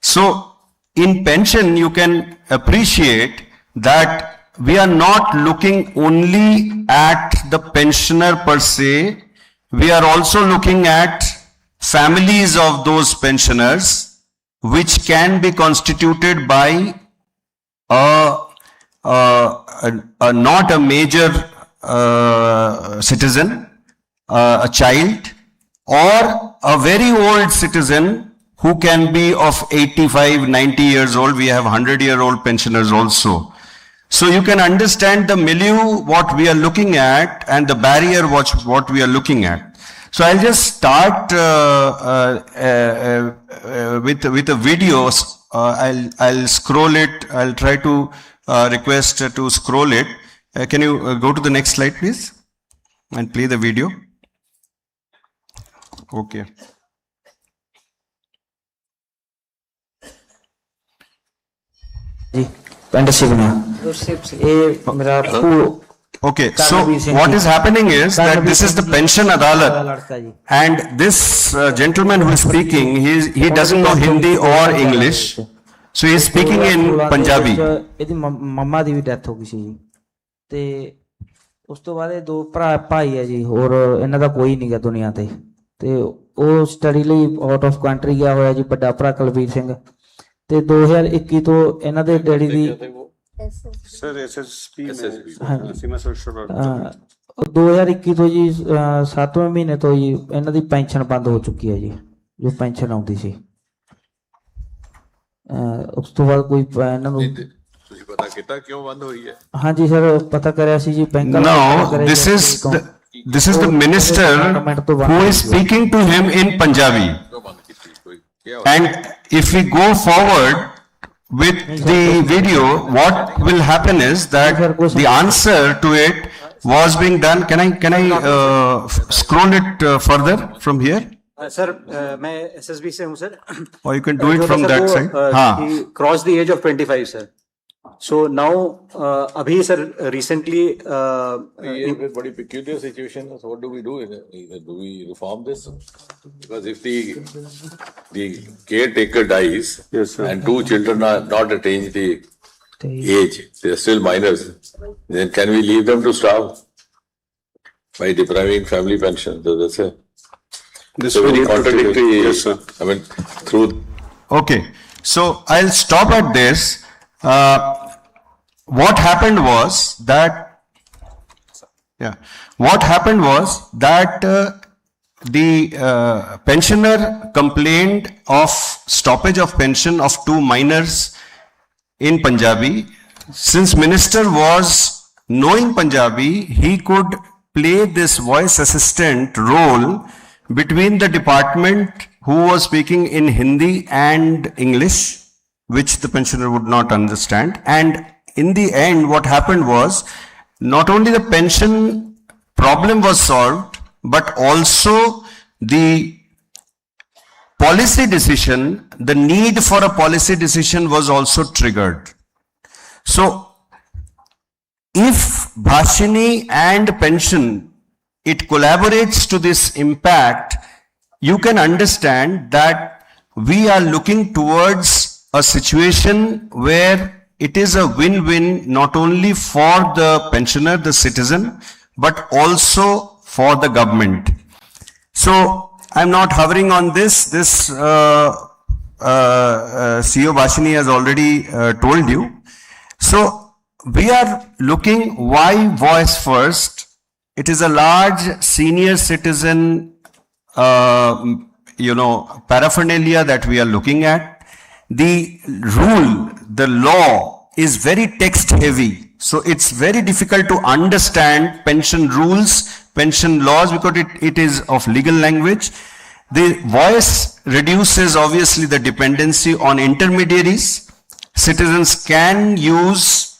So in pension, you can appreciate that we are not looking only at the pensioner per se, we are also looking at families of those pensioners, which can be constituted by not a major citizen, a child, or a very old citizen who can be of 85, 90 years old. We have 100-year-old pensioners also. So you can understand the milieu, what we are looking at, and the barrier, what we are looking at. So I'll just start with a video. I'll scroll it. I'll try to request to scroll it. Can you go to the next slide, please, and play the video? Okay. Okay, so what is happening is that this is the pension adalat, and this gentleman who is speaking, he doesn't know Hindi or English, so he is speaking in Punjabi. मम्मा दी भी death हो गई सी ते उस तो बाद दो भाई है जी, और इन्हां दा कोई नहीं गा दुनिया ते ਉਹ ਸਟੱਡੀ ਲਈ ਆਊਟ ਆਫ ਕੰਟਰੀ ਗਿਆ ਹੋਇਆ ਜੀ, ਵੱਡਾ ਭਰਾ ਕੁਲਵੀਰ ਸਿੰਘ। ਤੇ 2021 ਤੋਂ ਇਹਨਾਂ ਦੇ ਡੈਡੀ ਦੀ ਸਰ ਐਸਐਸਪੀ 2021 ਤੋਂ ਜੀ 7ਵੇਂ ਮਹੀਨੇ ਤੋਂ ਜੀ ਇਹਨਾਂ ਦੀ ਪੈਨਸ਼ਨ ਬੰਦ ਹੋ ਚੁੱਕੀ ਹੈ ਜੀ, ਜੋ ਪੈਨਸ਼ਨ ਆਉਂਦੀ ਸੀ। ਉਸ ਤੋਂ ਬਾਅਦ ਕੋਈ ਇਹਨਾਂ ਨੂੰ ਤੁਸੀਂ ਪਤਾ ਕੀਤਾ ਕਿਉਂ ਬੰਦ ਹੋਈ ਹੈ? ਹਾਂਜੀ ਸਰ, ਪਤਾ ਕਰਿਆ ਸੀ ਜੀ ਬੈਂਕ ਵਾਲਾ। No, this is This is the minister who is speaking to him in Punjabi. And if we go forward with the video, what will happen is that the answer to it was being done. Can I scroll it further from here? Sir, मैं SSB से हूँ sir. Or you can do it from that side. He crossed the age of 25, sir. So now, abhi sir, recently. A very peculiar situation. So what do we do? Do we reform this? Because if the caretaker dies, yes, and two children are not attained the age, they are still minors, then can we leave them to starve by depriving family pension? That's a very contradictory. Yes, sir. I mean, through. Okay, so I'll stop at this. What happened was that the pensioner complained of stoppage of pension of two minors in Punjabi. Since minister was knowing Punjabi, he could play this voice assistant role between the department who was speaking in Hindi and English, which the pensioner would not understand. And in the end, what happened was, not only the pension problem was solved, but also the policy decision, the need for a policy decision was also triggered. So, if Bhashini and pension, it collaborates to this impact, you can understand that we are looking towards a situation where it is a win-win not only for the pensioner, the citizen, but also for the government. So I'm not hovering on this. This CEO Bhashini has already told you. So we are looking why voice first. It is a large senior citizen, paraphernalia that we are looking at. The rule, the law is very text heavy. So it's very difficult to understand pension rules, pension laws, because it is of legal language. The voice reduces obviously the dependency on intermediaries. Citizens can use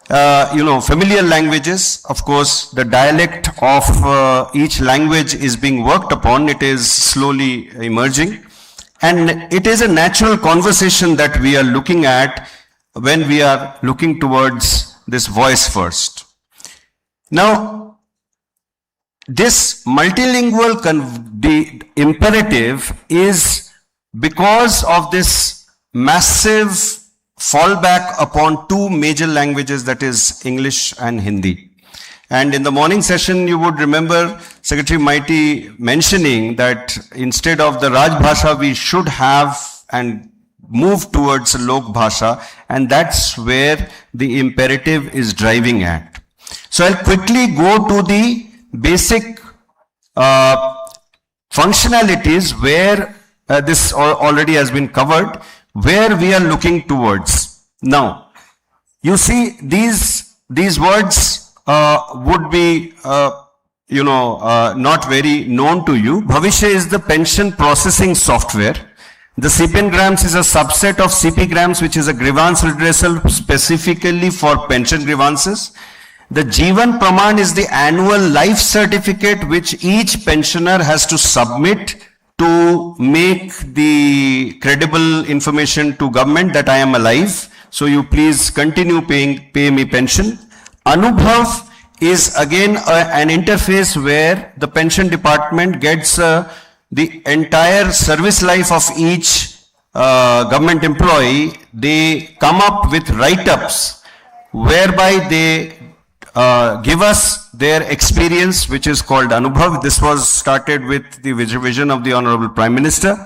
familiar languages. Of course, the dialect of each language is being worked upon. It is slowly emerging. And it is a natural conversation that we are looking at when we are looking towards this voice first. Now, this multilingual imperative is because of this massive fallback upon two major languages, that is English and Hindi. And in the morning session, you would remember Secretary Mighty mentioning that instead of the Raj Bhasha, we should have and move towards Lok Bhasha, and that's where the imperative is driving at. So I'll quickly go to the basic functionalities where this already has been covered, where we are looking towards. Now, you see these words would be, not very known to you. Bhavishya is the pension processing software. The CPNgrams is a subset of CPgrams, which is a grievance redressal specifically for pension grievances. The Jeevan Praman is the annual life certificate which each pensioner has to submit to make the credible information to government that I am alive. So you please continue pay me pension. Anubhav is again an interface where the pension department gets the entire service life of each government employee. They come up with write-ups whereby they give us their experience, which is called Anubhav. This was started with the vision of the Honorable Prime Minister.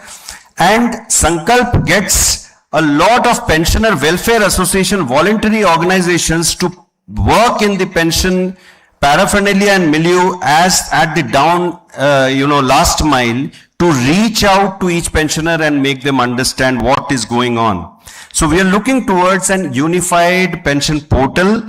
And Sankalp gets a lot of pensioner welfare association voluntary organizations to work in the pension paraphernalia and milieu as at the down, last mile, to reach out to each pensioner and make them understand what is going on. So we are looking towards an unified pension portal,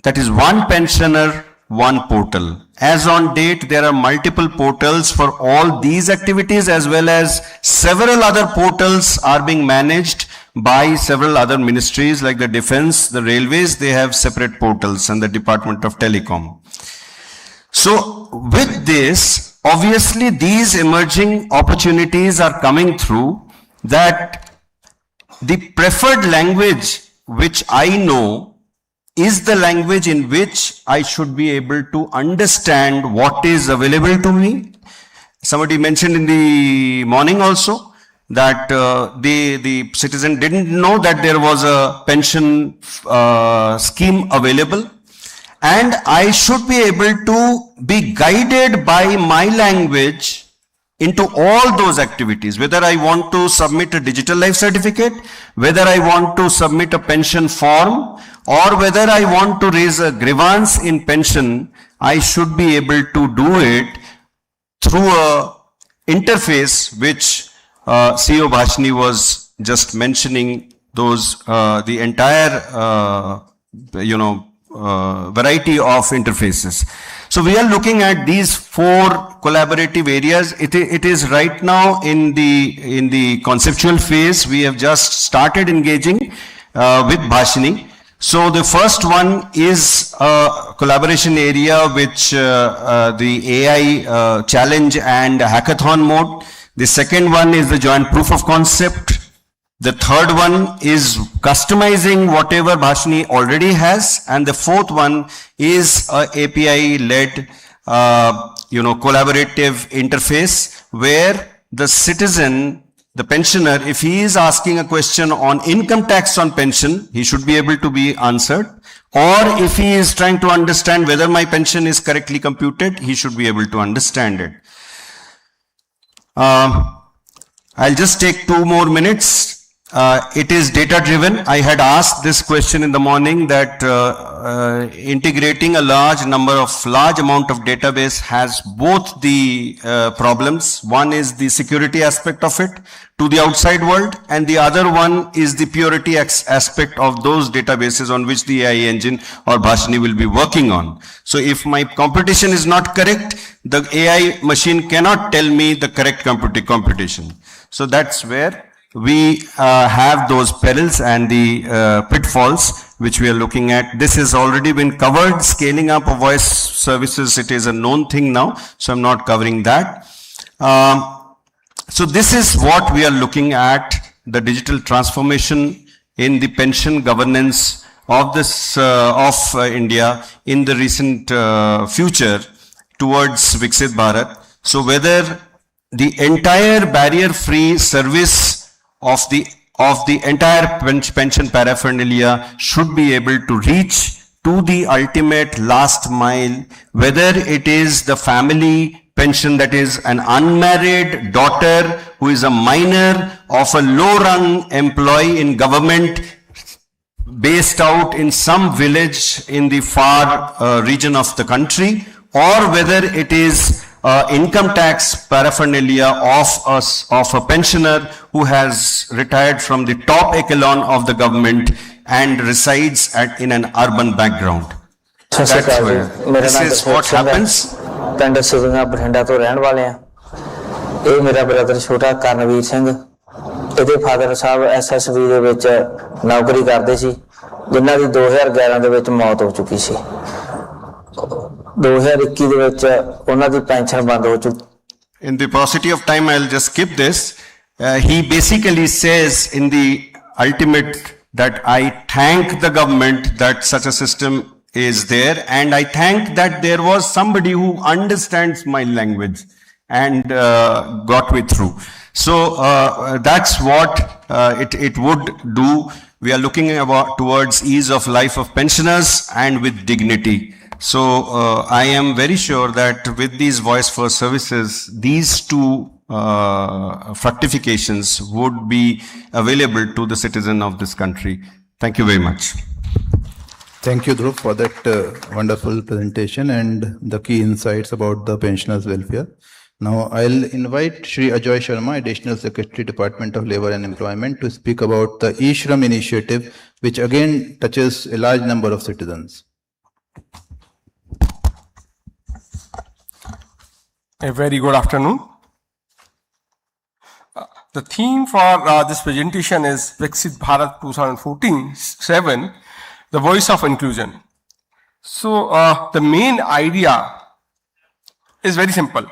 that is one pensioner, one portal. As on date, there are multiple portals for all these activities, as well as several other portals are being managed by several other ministries like the Defense, the Railways. They have separate portals, and the Department of Telecom. So with this, obviously these emerging opportunities are coming through, that the preferred language which I know is the language in which I should be able to understand what is available to me. Somebody mentioned in the morning also that the citizen didn't know that there was a pension scheme available, and I should be able to be guided by my language into all those activities, whether I want to submit a digital life certificate, whether I want to submit a pension form, or whether I want to raise a grievance in pension. I should be able to do it through a interface which CEO Bhashini was just mentioning, those the entire variety of interfaces. So we are looking at these 4 collaborative areas. It is right now in the conceptual phase. We have just started engaging with Bhashini. So the first one is a collaboration area which the AI challenge and hackathon mode. The second one is the joint proof of concept. The third one is customizing whatever Bhashini already has, and the fourth one is a API-led, collaborative interface where the citizen, the pensioner, if he is asking a question on income tax on pension, he should be able to be answered. Or if he is trying to understand whether my pension is correctly computed, he should be able to understand it. I'll just take 2 more minutes. It is data driven. I had asked this question in the morning that integrating a large amount of database has both the problems. One is the security aspect of it to the outside world, and the other one is the purity aspect of those databases on which the AI engine or Bhashini will be working on. So if my computation is not correct, the AI machine cannot tell me the correct computation. So that's where we have those perils and the pitfalls which we are looking at. This has already been covered. Scaling up of voice services, it is a known thing now, so I'm not covering that. So this is what we are looking at, the digital transformation in the pension governance of this India in the recent future towards Viksit Bharat. So whether the entire barrier-free service of the entire pension paraphernalia should be able to reach to the ultimate last mile, whether it is the family pension, that is an unmarried daughter who is a minor of a low-rung employee in government based out in some village in the far region of the country, or whether it is income tax paraphernalia of a pensioner who has retired from the top echelon of the government and resides in an urban background. This is what happens. ਪਿੰਡ ਸਿਵੀਆਂ ਬਠਿੰਡਾ ਤੋਂ ਰਹਿਣ ਵਾਲੇ ਆ। ਇਹ ਮੇਰਾ brother ਛੋਟਾ ਕਰਨਵੀਰ ਸਿੰਘ, ਇਹਦੇ father ਸਾਹਿਬ SSB ਦੇ ਵਿੱਚ ਨੌਕਰੀ ਕਰਦੇ ਸੀ, ਜਿਨ੍ਹਾਂ ਦੀ 2011 ਦੇ ਵਿੱਚ ਮੌਤ ਹੋ ਚੁੱਕੀ ਸੀ। 2021 ਦੇ ਵਿੱਚ ਉਹਨਾਂ ਦੀ ਪੈਨਸ਼ਨ ਬੰਦ ਹੋ ਚੁੱਕੀ। In the paucity of time, I'll just skip this. He basically says in the ultimate that I thank the government that such a system is there, and I thank that there was somebody who understands my language and got me through. So that's what it would do. We are looking towards ease of life of pensioners and with dignity. So I am very sure that with these voice first services, these 2 fructifications would be available to the citizen of this country. Thank you very much. Thank you, Dhruv, for that wonderful presentation and the key insights about the pensioners' welfare. Now, I'll invite Shri Ajoy Sharma, Additional Secretary, Department of Labour and Employment, to speak about the eShram initiative, which again touches a large number of citizens. A very good afternoon. The theme for this presentation is Viksit Bharat 2014-7, the voice of inclusion. So the main idea is very simple.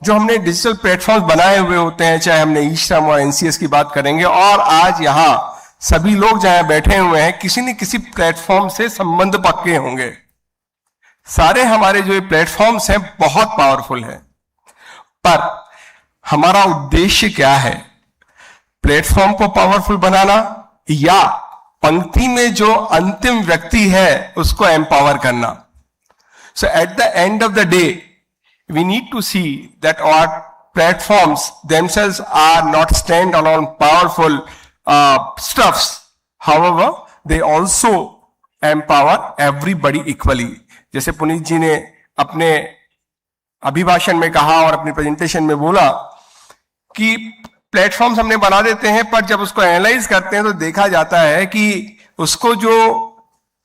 जो हमने digital platforms बनाए हुए होते हैं, चाहे हमने ई-श्रम और NCS की बात करेंगे, और आज यहाँ सभी लोग जहां बैठे हुए हैं किसी न किसी प्लेटफॉर्म से संबंध पक्के होंगे. सारे हमारे जो प्लेटफॉर्म्स हैं बहुत पावरफुल हैं, पर हमारा उद्देश्य क्या है? प्लेटफॉर्म को पावरफुल बनाना या पंक्ति में जो अंतिम व्यक्ति है उसको एम्पावर करना? So at the end of the day we need to see that our platforms themselves are not stand-alone powerful stuffs. However, they also empower everybody equally. जैसे पुनीत जी ने अपने अभिभाषण में कहा और अपनी प्रेजेंटेशन में बोला कि प्लेटफॉर्म्स हमने बना देते हैं, पर जब उसको एनालाइज करते हैं तो देखा जाता है कि उसको जो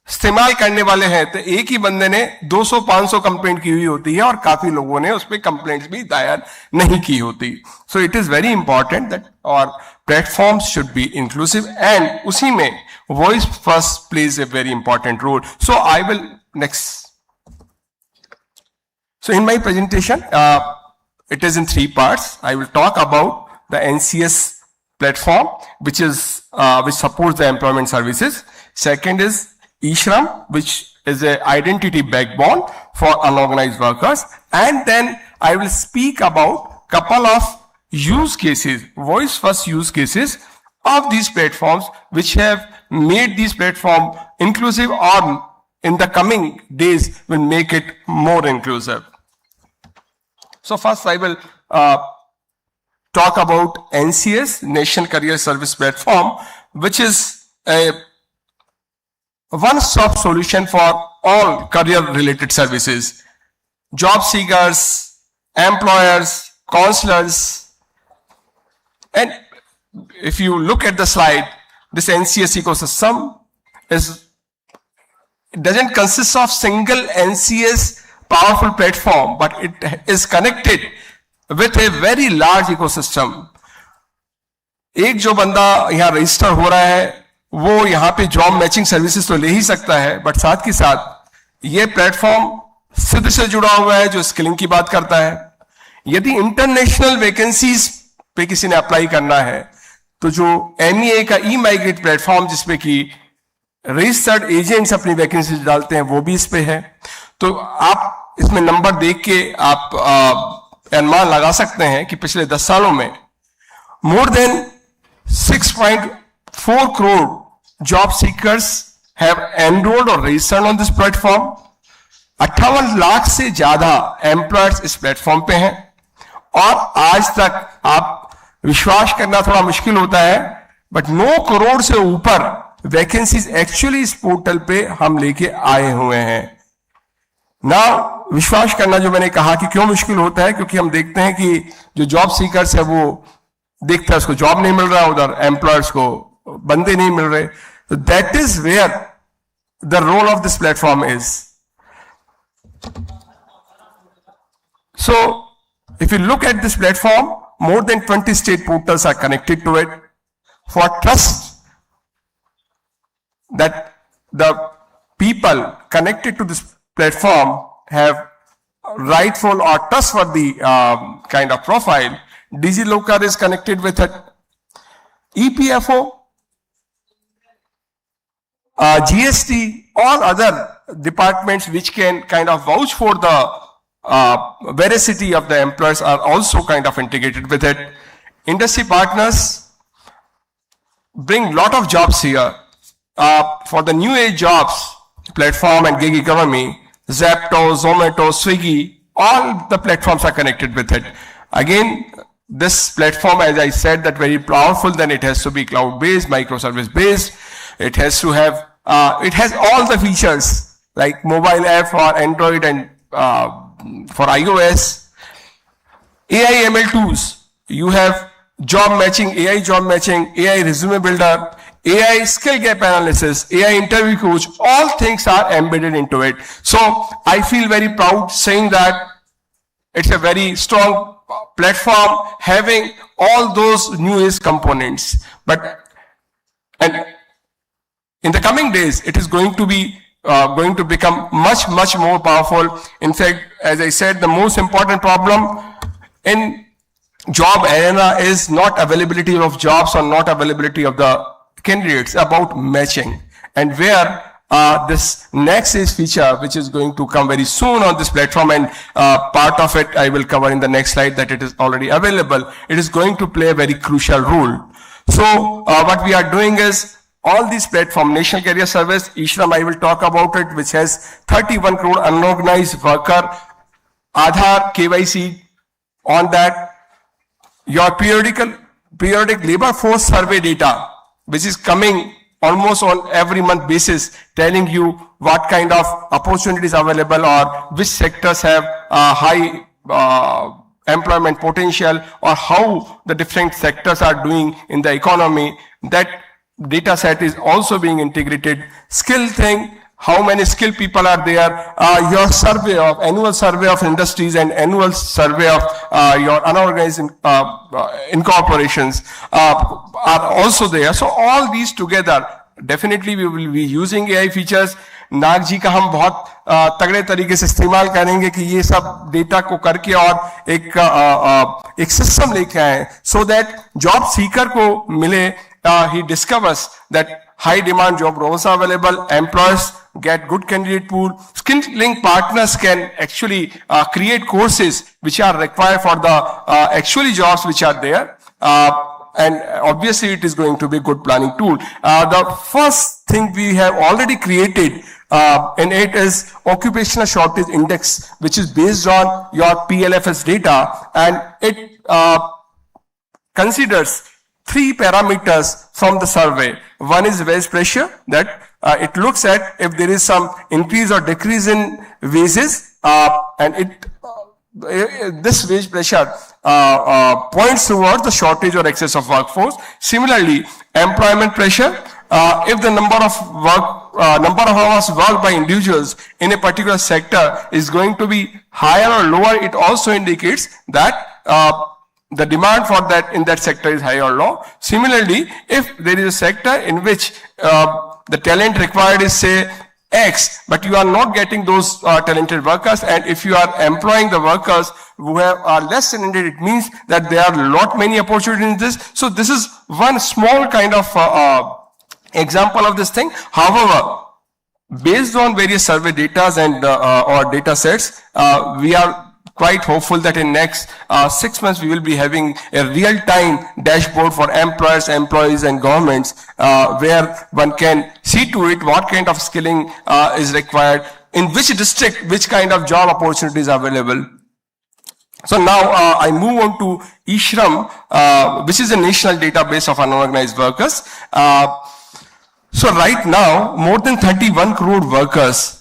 इस्तेमाल करने वाले हैं, तो एक ही बंदे ने 200-500 कंप्लेंट की हुई होती है और काफी लोगों ने उस पर कंप्लेंट्स भी दायर नहीं की होती. So it is very important that our platforms should be inclusive, and उसी में voice first plays a very important role. So I will next. So in my presentation, it is in 3 parts. I will talk about the NCS platform, which supports the employment services. Second is e-Shram, which is an identity backbone for unorganized workers. And then I will speak about couple of use cases, voice first use cases of these platforms, which have made these platforms inclusive, or in the coming days will make it more inclusive. So first I will talk about NCS, National Career Service Platform, which is a one-stop solution for all career-related services. Job seekers, employers, counselors. And if you look at the slide, this NCS ecosystem doesn't consist of single NCS powerful platform, but it is connected with a very large ecosystem. एक जो बंदा यहाँ register हो रहा है वो यहाँ पे जॉब मैचिंग सर्विसेज तो ले ही सकता है, बट साथ के साथ ये प्लेटफॉर्म सिद्ध से जुड़ा हुआ है जो स्किलिंग की बात करता है. यदि इंटरनेशनल वैकेंसीज पे किसी ने अप्लाई करना है तो जो MEA का ई-माइग्रेट प्लेटफॉर्म जिसपे कि रजिस्टर्ड एजेंट्स अपनी वैकेंसी डालते हैं वो भी इस पे है. तो आप इसमें नंबर देख के आप अनुमान लगा सकते हैं कि पिछले 10 सालों में more than 6.4 crore job seekers have enrolled और registered on this platform. 58 lakh से ज्यादा एम्प्लॉयर्स इस प्लेटफॉर्म पे हैं, और आज तक आप विश्वास करना थोड़ा मुश्किल होता है, बट 9 करोड़ से ऊपर वैकेंसीज एक्चुअली इस पोर्टल पे हम लेके आए हुए हैं. ना विश्वास करना जो मैंने कहा कि क्यों मुश्किल होता है, क्योंकि हम देखते हैं कि जो जॉब सीकर्स है वो देखता है उसको जॉब नहीं मिल रहा, उधर एम्प्लॉयर्स को बंदे नहीं मिल रहे. तो that is where the role of this platform is. So if you look at this platform, more than 20 state portals are connected to it. For trust that the people connected to this platform have rightful or trustworthy kind of profile, DigiLocker is connected with it. EPFO, GST, all other departments which can kind of vouch for the veracity of the employers are also kind of integrated with it. Industry partners bring lot of jobs here. For the new age jobs platform and gig economy, Zapto, Zomato, Swiggy, all the platforms are connected with it. Again, this platform, as I said, that very powerful, then it has to be cloud-based, microservice based. It has to have, it has all the features like mobile app for Android and for iOS. AI ML tools. You have job matching, AI job matching, AI resume builder, AI skill gap analysis, AI interview coach, all things are embedded into it. So I feel very proud saying that it's a very strong platform having all those new age components. And in the coming days, it is going to become much more powerful. In fact, as I said, the most important problem in job arena is not availability of jobs or not availability of the candidates, about matching. And where this next is feature, which is going to come very soon on this platform, and part of it I will cover in the next slide, that it is already available. It is going to play a very crucial role. So what we are doing is, all these platform, National Career Service, ISHRAM, I will talk about it, which has 31 crore unorganized worker, Aadhaar, KYC on that, your periodic labor force survey data, which is coming almost on every month basis, telling you what kind of opportunities available or which sectors have high employment potential, or how the different sectors are doing in the economy. That data set is also being integrated. Skill thing, how many skilled people are there, your survey of, annual survey of industries and annual survey of your unorganized incorporations are also there. So all these together, definitely we will be using AI features. नाग जी का हम बहुत तगड़े तरीके से इस्तेमाल करेंगे कि ये सब डेटा को करके और एक सिस्टम लेके आए, so that जॉब सीकर को मिले, he discovers that high demand job roles are available, employers get good candidate pool, skill link partners can actually create courses which are required for the actually jobs which are there. And obviously it is going to be a good planning tool. The first thing we have already created in it is occupational shortage index, which is based on your PLFS data, and it considers 3 parameters from the survey. One is wage pressure, that it looks at if there is some increase or decrease in wages, and this wage pressure points towards the shortage or excess of workforce. Similarly, employment pressure, if the number of hours worked by individuals in a particular sector is going to be higher or lower, it also indicates that the demand for that in that sector is high or low. Similarly, if there is a sector in which the talent required is, say, X, but you are not getting those talented workers, and if you are employing the workers who are less talented, it means that there are lot many opportunities in this. So this is one small kind of example of this thing. However, based on various survey data and or data sets, we are quite hopeful that in next 6 months we will be having a real-time dashboard for employers, employees and governments, where one can see to it what kind of skilling is required, in which district, which kind of job opportunities are available. So now I move on to ISHRAM, which is a national database of unorganized workers. So right now, more than 31 crore workers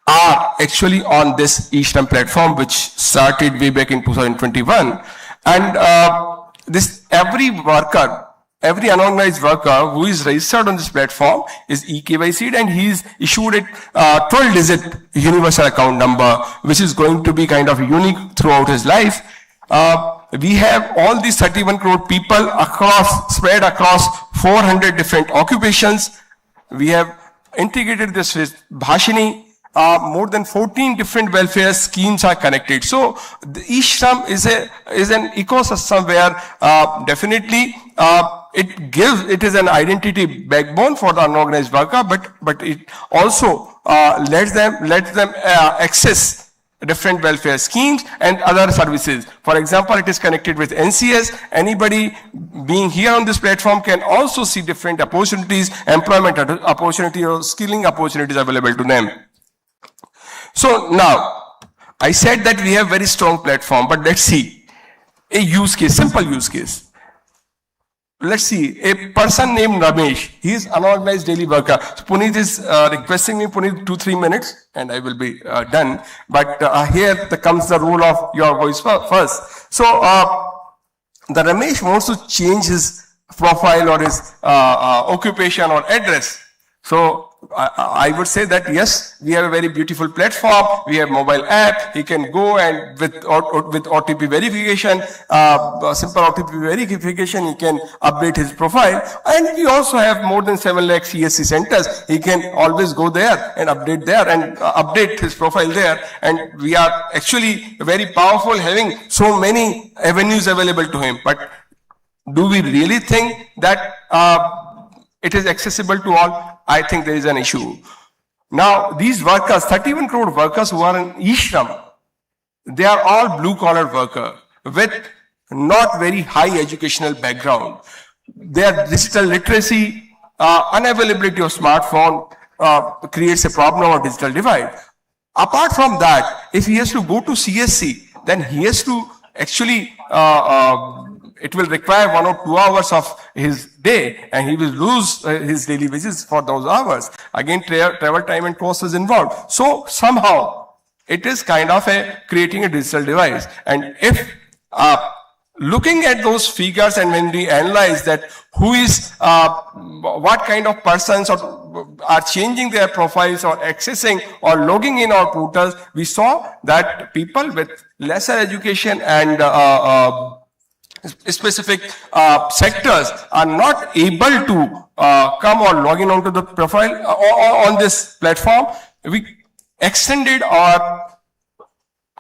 are actually on this ISHRAM platform, which started way back in 2021. And this every unorganized worker who is registered on this platform is eKYC'd, and he is issued a 12-digit universal account number, which is going to be kind of unique throughout his life. We have all these 31 crore people spread across 400 different occupations. We have integrated this with Bhashini. More than 14 different welfare schemes are connected. So the ISHRAM is an ecosystem where definitely it is an identity backbone for the unorganized worker, but it also lets them access different welfare schemes and other services. For example, it is connected with NCeG. Anybody being here on this platform can also see different opportunities, employment opportunities or skilling opportunities available to them. So now, I said that we have very strong platform, but let's see a use case, simple use case. Let's see, a person named Ramesh, he is unorganized daily worker. So Puneet is requesting me, Puneet, 2-3 minutes, and I will be done. But here comes the role of your voice first. So the Ramesh wants to change his profile or his occupation or address. So I would say that yes, we have a very beautiful platform. We have mobile app. He can go and with OTP verification, simple OTP verification, he can update his profile. And we also have more than 7 lakh CSC centers. He can always go there and update there and update his profile there. And we are actually very powerful, having so many avenues available to him. But do we really think that it is accessible to all? I think there is an issue. Now, these workers, 31 crore workers who are in e-Shram, they are all blue-collar workers with not very high educational background. Their digital literacy, unavailability of smartphone creates a problem of digital divide. Apart from that, if he has to go to CSC, then he has to actually it will require 1 or 2 hours of his day, and he will lose his daily wages for those hours. Again, travel time and cost is involved. So somehow it is kind of creating a digital divide. And if looking at those figures, and when we analyze that who is what kind of persons are changing their profiles or accessing or logging in our portals, we saw that people with lesser education and specific sectors are not able to come or log in onto the profile on this platform. We extended our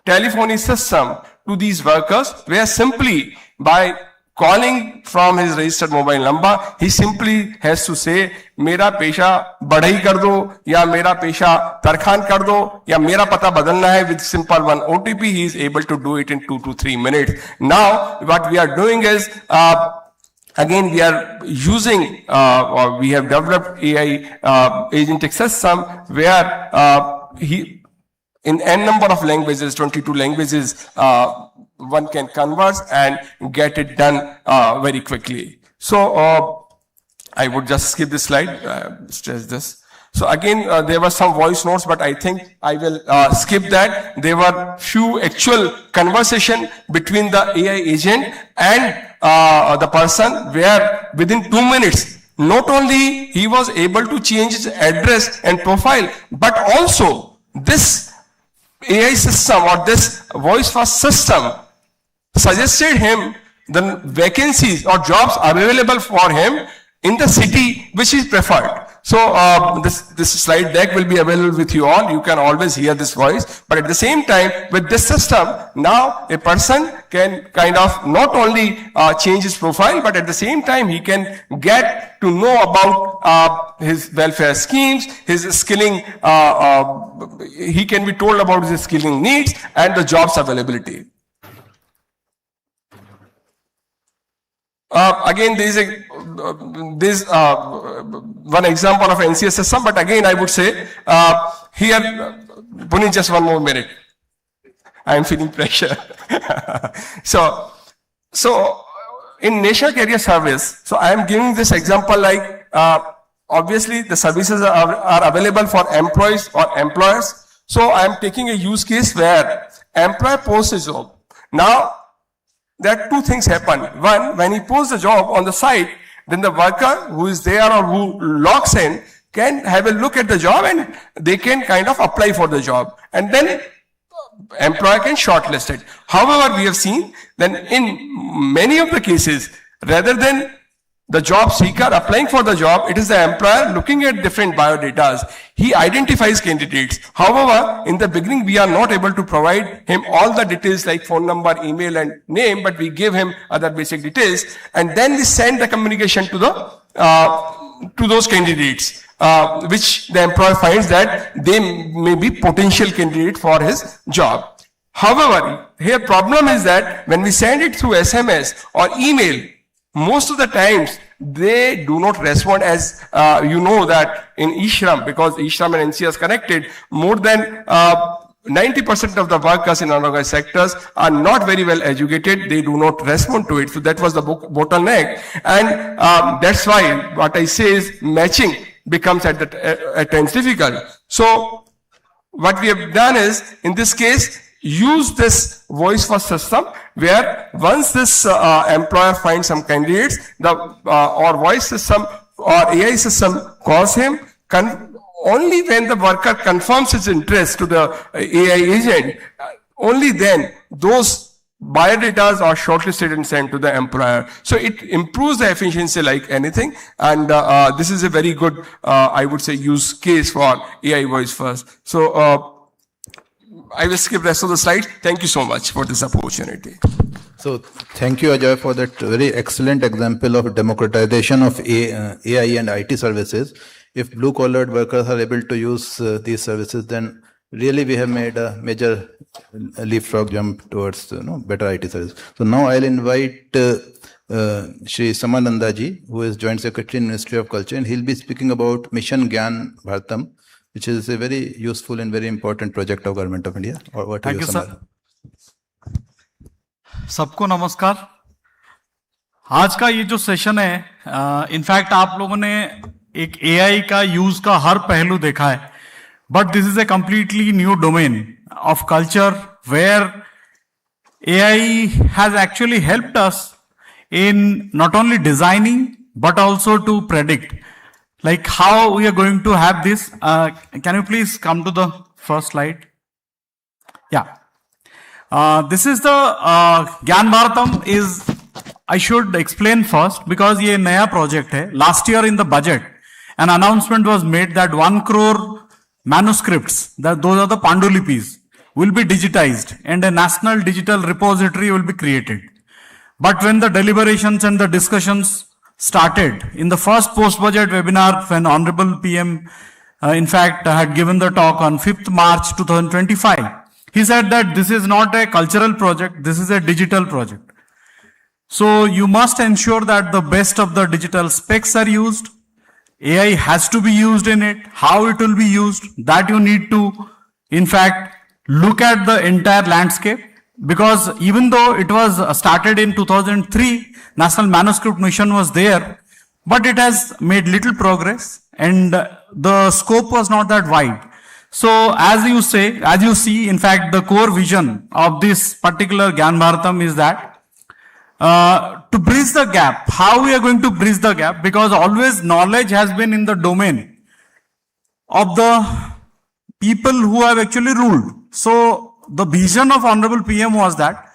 telephony system to these workers, where simply by calling from his registered mobile number, he simply has to say, मेरा पेशा बढ़ई कर दो, या मेरा पेशा तरखान कर दो, या मेरा पता बदलना है. With simple one OTP, he is able to do it in 2 to 3 minutes. Now, what we are doing is, again, we are using, or we have developed AI agentic system where in n number of languages, 22 languages, one can converse and get it done very quickly. So I would just skip this slide, stress this. So again, there were some voice notes, but I think I will skip that. There were few actual conversation between the AI agent and the person, where within 2 minutes, not only he was able to change his address and profile, but also this AI system or this voice first system suggested him the vacancies or jobs available for him in the city which he preferred. So this slide deck will be available with you all. You can always hear this voice. But at the same time, with this system, now a person can kind of not only change his profile, but at the same time he can get to know about his welfare schemes, his skilling, he can be told about his skilling needs and the jobs availability. Again, there is one example of NCS system, but again, I would say here, Puneet, just 1 more minute. I am feeling pressure. So in National Career Service, so I am giving this example like obviously the services are available for employees or employers. So I am taking a use case where employer posts a job. Now, there are 2 things happen. One, when he posts the job on the site, then the worker who is there or who logs in can have a look at the job and they can kind of apply for the job. And then employer can shortlist it. However, we have seen that in many of the cases, rather than the job seeker applying for the job, it is the employer looking at different biodatas. He identifies candidates. However, in the beginning, we are not able to provide him all the details like phone number, email, and name, but we give him other basic details, and then we send the communication to those candidates, which the employer finds that they may be potential candidate for his job. However, here problem is that when we send it through SMS or email, most of the times they do not respond, as you know that in e-Shram, because e-Shram and NCeG is connected, more than 90% of the workers in unorganized sectors are not very well educated. They do not respond to it. So that was the bottleneck. And that's why what I say is matching becomes at times difficult. So what we have done is, in this case, use this voice first system, where once this employer finds some candidates, the or voice system or AI system calls him, only when the worker confirms his interest to the AI agent, only then those biodatas are shortlisted and sent to the employer. So it improves the efficiency like anything. And this is a very good, I would say, use case for AI voice first. So I will skip rest of the slides. Thank you so much for this opportunity. So thank you, Ajoy, for that very excellent example of democratization of AI and IT services. If blue-collared workers are able to use these services, then really we have made a major leapfrog jump towards better IT services. So now I'll invite Shri Samananda ji, who is Joint Secretary in Ministry of Culture, and he'll be speaking about Mission Gyan Bharatam, which is a very useful and very important project of Government of India. Thank you, sir. सबको नमस्कार। आज का ये जो session है, in fact आप लोगों ने एक एआई का यूज का हर पहलू देखा है, but this is a completely new domain of culture where AI has actually helped us in not only designing but also to predict like how we are going to have this. Can you please come to the first slide? Yeah. This is the Gyan Bharatam is, I should explain first because ये नया project है. Last year in the budget, an announcement was made that 1 crore manuscripts, that those are the Pandulipis, will be digitized and a national digital repository will be created. But when the deliberations and the discussions started in the first post-budget webinar when Honorable PM, in fact, had given the talk on 5th March 2025, he said that this is not a cultural project, this is a digital project. So you must ensure that the best of the digital specs are used. AI has to be used in it. How it will be used, that you need to, in fact, look at the entire landscape. Because even though it was started in 2003, National Manuscript Mission was there, but it has made little progress and the scope was not that wide. So as you see, in fact, the core vision of this particular Gyan Bharatam is that to bridge the gap. How we are going to bridge the gap? Because always knowledge has been in the domain of the people who have actually ruled. So the vision of Honorable PM was that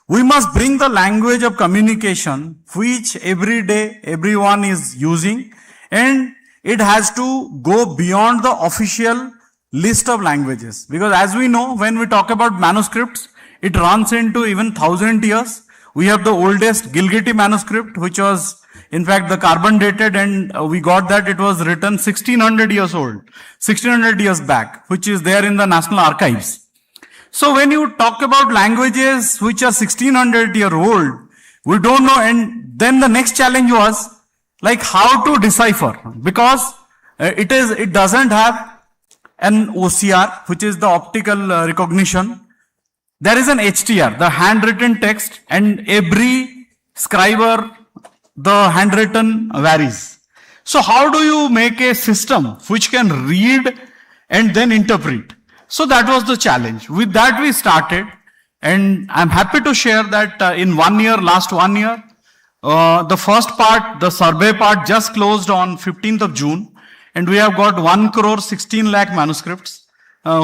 we must bring the language of communication which every day everyone is using, and it has to go beyond the official list of languages. Because as we know, when we talk about manuscripts, it runs into even 1,000 years. We have the oldest Gilgiti manuscript, which was in fact the carbon dated, and we got that it was written 1600 years old, 1600 years back, which is there in the National Archives. So when you talk about languages which are 1600-year old, we don't know. And then the next challenge was like how to decipher, because it doesn't have an OCR, which is the optical recognition. There is an HTR, the handwritten text, and every scriber, the handwritten varies. So how do you make a system which can read and then interpret? So that was the challenge. With that we started, and I'm happy to share that in 1 year, last 1 year, the first part, the survey part just closed on 15th of June, and we have got 1 crore 16 lakh manuscripts,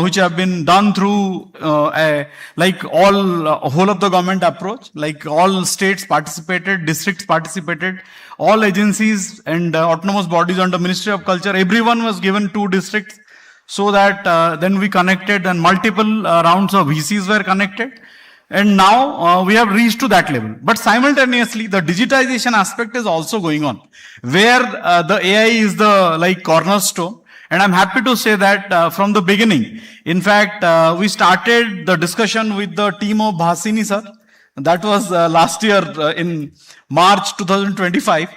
which have been done through like whole of the government approach, like all states participated, districts participated, all agencies and autonomous bodies under Ministry of Culture, everyone was given 2 districts. So that then we connected and multiple rounds of VCs were connected. And now we have reached to that level. But simultaneously, the digitization aspect is also going on, where the AI is the cornerstone. And I'm happy to say that from the beginning, in fact, we started the discussion with the team of Bhashini sir. That was last year in March 2025.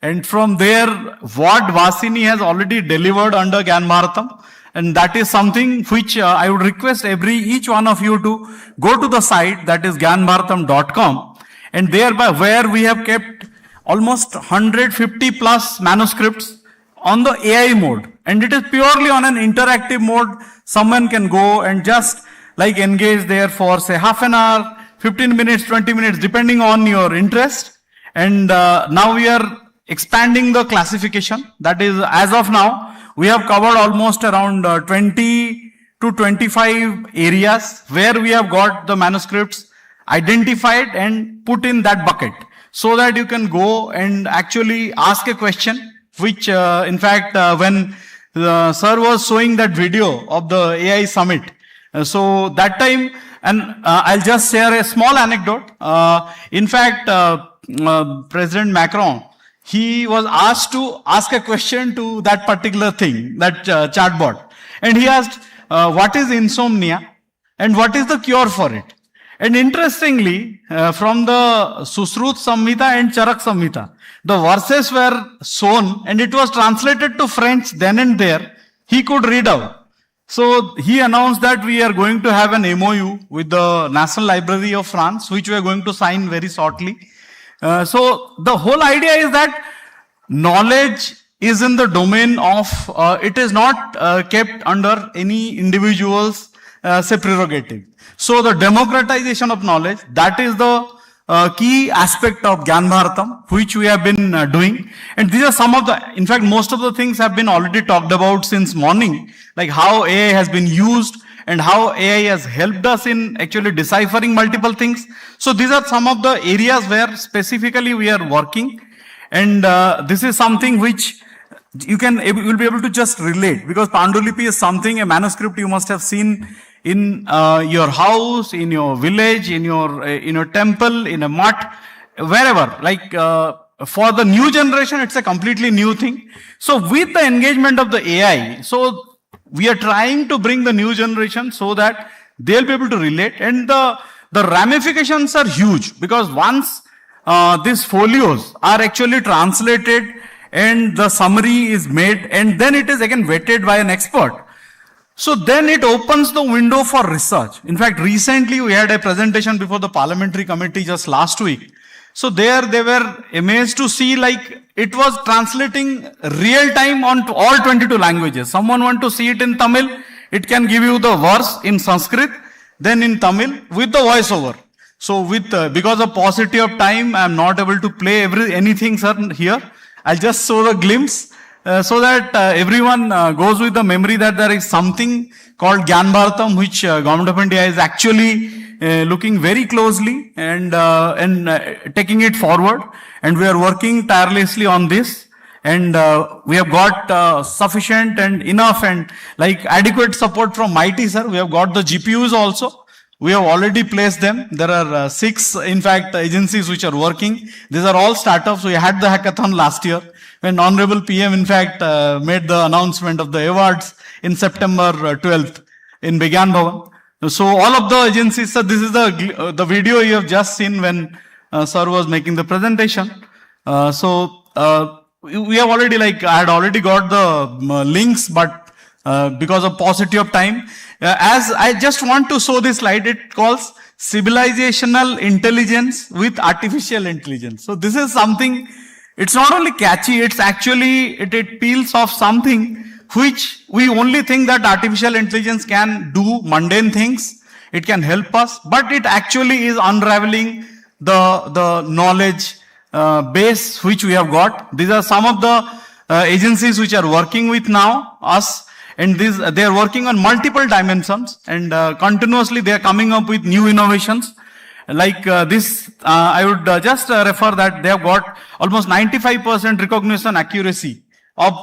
And from there, what Bhashini has already delivered under Gyan Bharatam, and that is something which I would request each one of you to go to the site, that is gyanbharatam.com, and thereby where we have kept almost 150 plus manuscripts on the AI mode, and it is purely on an interactive mode. Someone can go and just engage there for say half an hour, 15 minutes, 20 minutes, depending on your interest. And now we are expanding the classification. That is, as of now, we have covered almost around 20 to 25 areas where we have got the manuscripts identified and put in that bucket, so that you can go and actually ask a question, which in fact when sir was showing that video of the AI summit, so that time, and I'll just share a small anecdote. In fact, President Macron, he was asked to ask a question to that particular thing, that chatbot. And he asked, what is insomnia and what is the cure for it? And interestingly, from the Susrut Samhita and Charak Samhita, the verses were shown and it was translated to French then and there. He could read out. So he announced that we are going to have an MOU with the National Library of France, which we are going to sign very shortly. So the whole idea is that knowledge is in the domain of, it is not kept under any individual's say prerogative. So the democratization of knowledge, that is the key aspect of Gyan Bharatam, which we have been doing. And these are some of the, in fact, most of the things have been already talked about since morning, like how AI has been used and how AI has helped us in actually deciphering multiple things. So these are some of the areas where specifically we are working. And this is something which you will be able to just relate, because Pandulipi is something, a manuscript you must have seen in your house, in your village, in your temple, in a mutt, wherever. Like for the new generation, it's a completely new thing. So with the engagement of the AI, so we are trying to bring the new generation so that they'll be able to relate. And the ramifications are huge, because once these folios are actually translated and the summary is made and then it is again vetted by an expert, so then it opens the window for research. In fact, recently we had a presentation before the parliamentary committee just last week. So there they were amazed to see, like, it was translating real time on all 22 languages. Someone want to see it in Tamil, it can give you the verse in Sanskrit, then in Tamil with the voiceover. So with because of paucity of time, I am not able to play anything, sir, here. I'll just show the glimpse. So that everyone goes with the memory that there is something called Gyan Bharatam, which Government of India is actually looking very closely and taking it forward. And we are working tirelessly on this. And we have got sufficient and enough and like adequate support from MIT, sir. We have got the GPUs also. We have already placed them. There are 6, in fact, agencies which are working. These are all startups. We had the hackathon last year, when Honorable PM, in fact, made the announcement of the awards in September 12th in Vigyan Bhavan. So all of the agencies, sir, this is the video you have just seen when sir was making the presentation. We have already, like, I had already got the links, but because of paucity of time, as I just want to show this slide, it calls civilizational intelligence with artificial intelligence. So this is something, it's not only catchy, it's actually, it peels off something which we only think that artificial intelligence can do mundane things. It can help us, but it actually is unraveling the knowledge base which we have got. These are some of the agencies which are working with now us. And they are working on multiple dimensions, and continuously they are coming up with new innovations. Like this, I would just refer that they have got almost 95% recognition accuracy of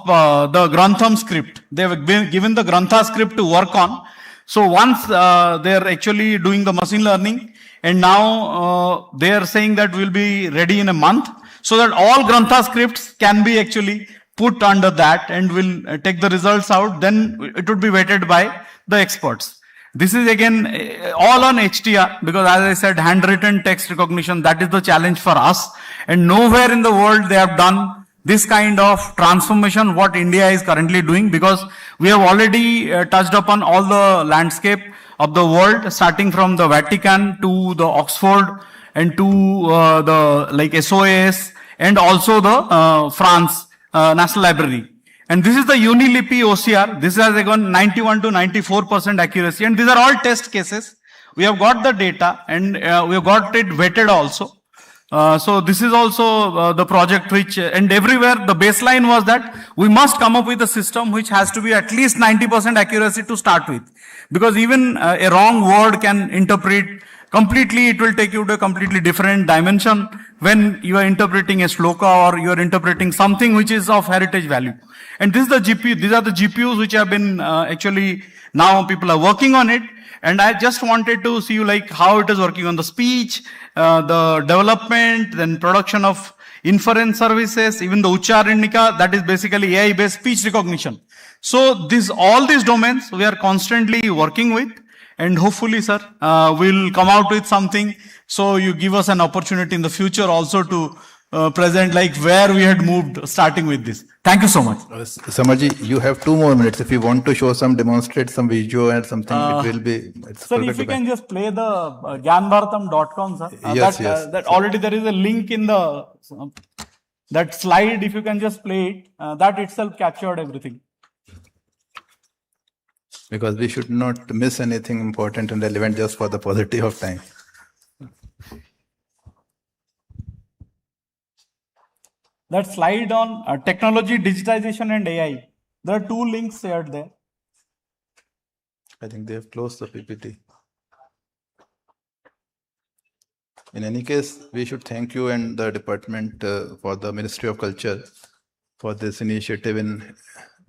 the Grantham script. They have been given the Grantha script to work on. So once they are actually doing the machine learning, and now they are saying that we'll be ready in a month, so that all Grantha scripts can be actually put under that and will take the results out, then it would be weighted by the experts. This is again all on HTR, because as I said, handwritten text recognition, that is the challenge for us. And nowhere in the world they have done this kind of transformation what India is currently doing, because we have already touched upon all the landscape of the world, starting from the Vatican to the Oxford and to the like SOAS and also the France National Library. And this is the Unilipi OCR. This has gone 91 to 94% accuracy. And these are all test cases. We have got the data and we have got it vetted also. So this is also the project which, and everywhere the baseline was that we must come up with a system which has to be at least 90% accuracy to start with. Because even a wrong word can interpret completely, it will take you to a completely different dimension when you are interpreting a shloka or you are interpreting something which is of heritage value. And this is the GPU, these are the GPUs which have been actually, now people are working on it. And I just wanted to see you like how it is working on the speech, the development, then production of inference services, even the Ucharindika, that is basically AI-based speech recognition. So all these domains we are constantly working with, and hopefully, sir, we'll come out with something. So you give us an opportunity in the future also to present like where we had moved starting with this. Thank you so much. Samarji, you have 2 more minutes. If you want to show demonstrate some video and something, it will be. Sir, if you can just play the gyanbharatam.com, sir. Yes. That already there is a link in the that slide. If you can just play it, that itself captured everything. Because we should not miss anything important and relevant just for the paucity of time. That slide on technology, digitization and AI. There are 2 links shared there. I think they have closed the PPT. In any case, we should thank you and the department for the Ministry of Culture for this initiative in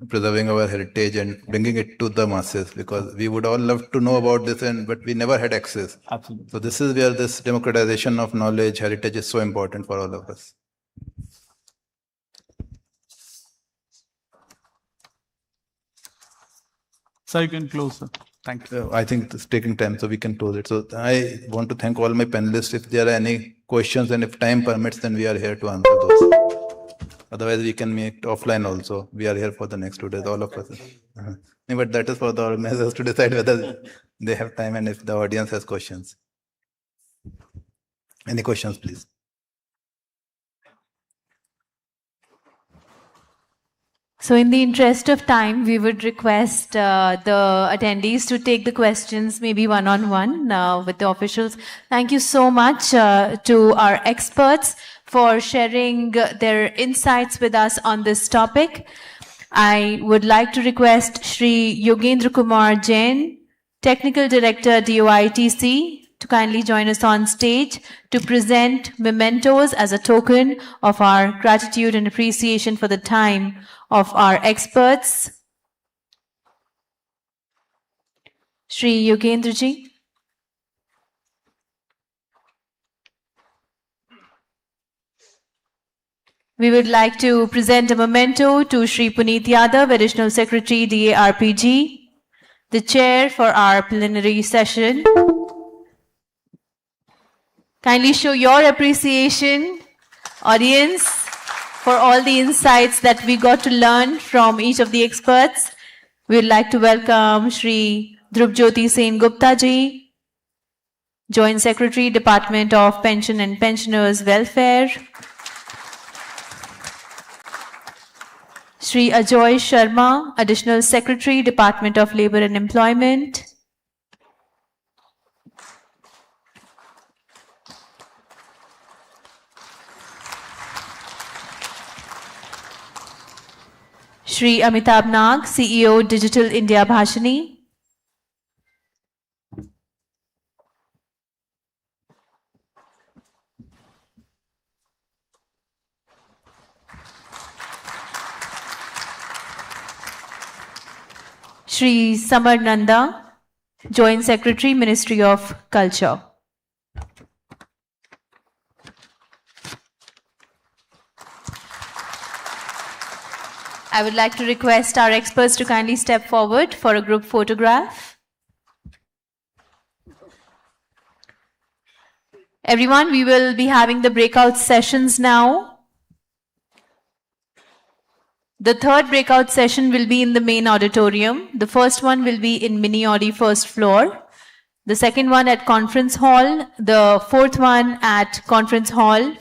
preserving our heritage and bringing it to the masses, because we would all love to know about this, but we never had access. Absolutely. So this is where this democratization of knowledge, heritage is so important for all of us. So you can close, sir. Thank you. I think it's taking time, so we can close it. So I want to thank all my panelists. If there are any questions and if time permits, then we are here to answer those. Otherwise, we can make it offline also. We are here for the next 2 days, all of us. But that is for the organizers to decide whether they have time and if the audience has questions. Any questions, please? So in the interest of time, we would request the attendees to take the questions maybe one-on-one with the officials. Thank you so much to our experts for sharing their insights with us on this topic. I would like to request Shri Yogendra Kumar Jain, Technical Director, DoIT&C, to kindly join us on stage to present mementos as a token of our gratitude and appreciation for the time of our experts. Shri Yogendra ji. We would like to present a memento to Shri Puneet Yadav, Additional Secretary, DARPG, the chair for our plenary session. Kindly show your appreciation, audience, for all the insights that we got to learn from each of the experts. We would like to welcome Shri Dhrubajyoti Sengupta ji, Joint Secretary, Department of Pension and Pensioners Welfare. Shri Ajoy Sharma, Additional Secretary, Department of Labor and Employment. Shri Amitabh Nag, CEO, Digital India Bhashini. Shri Samar Nanda, Joint Secretary, Ministry of Culture. I would like to request our experts to kindly step forward for a group photograph. Everyone, we will be having the breakout sessions now. The third breakout session will be in the main auditorium. The first one will be in Mini Audi first floor. The second one at Conference Hall. The fourth one at Conference Hall.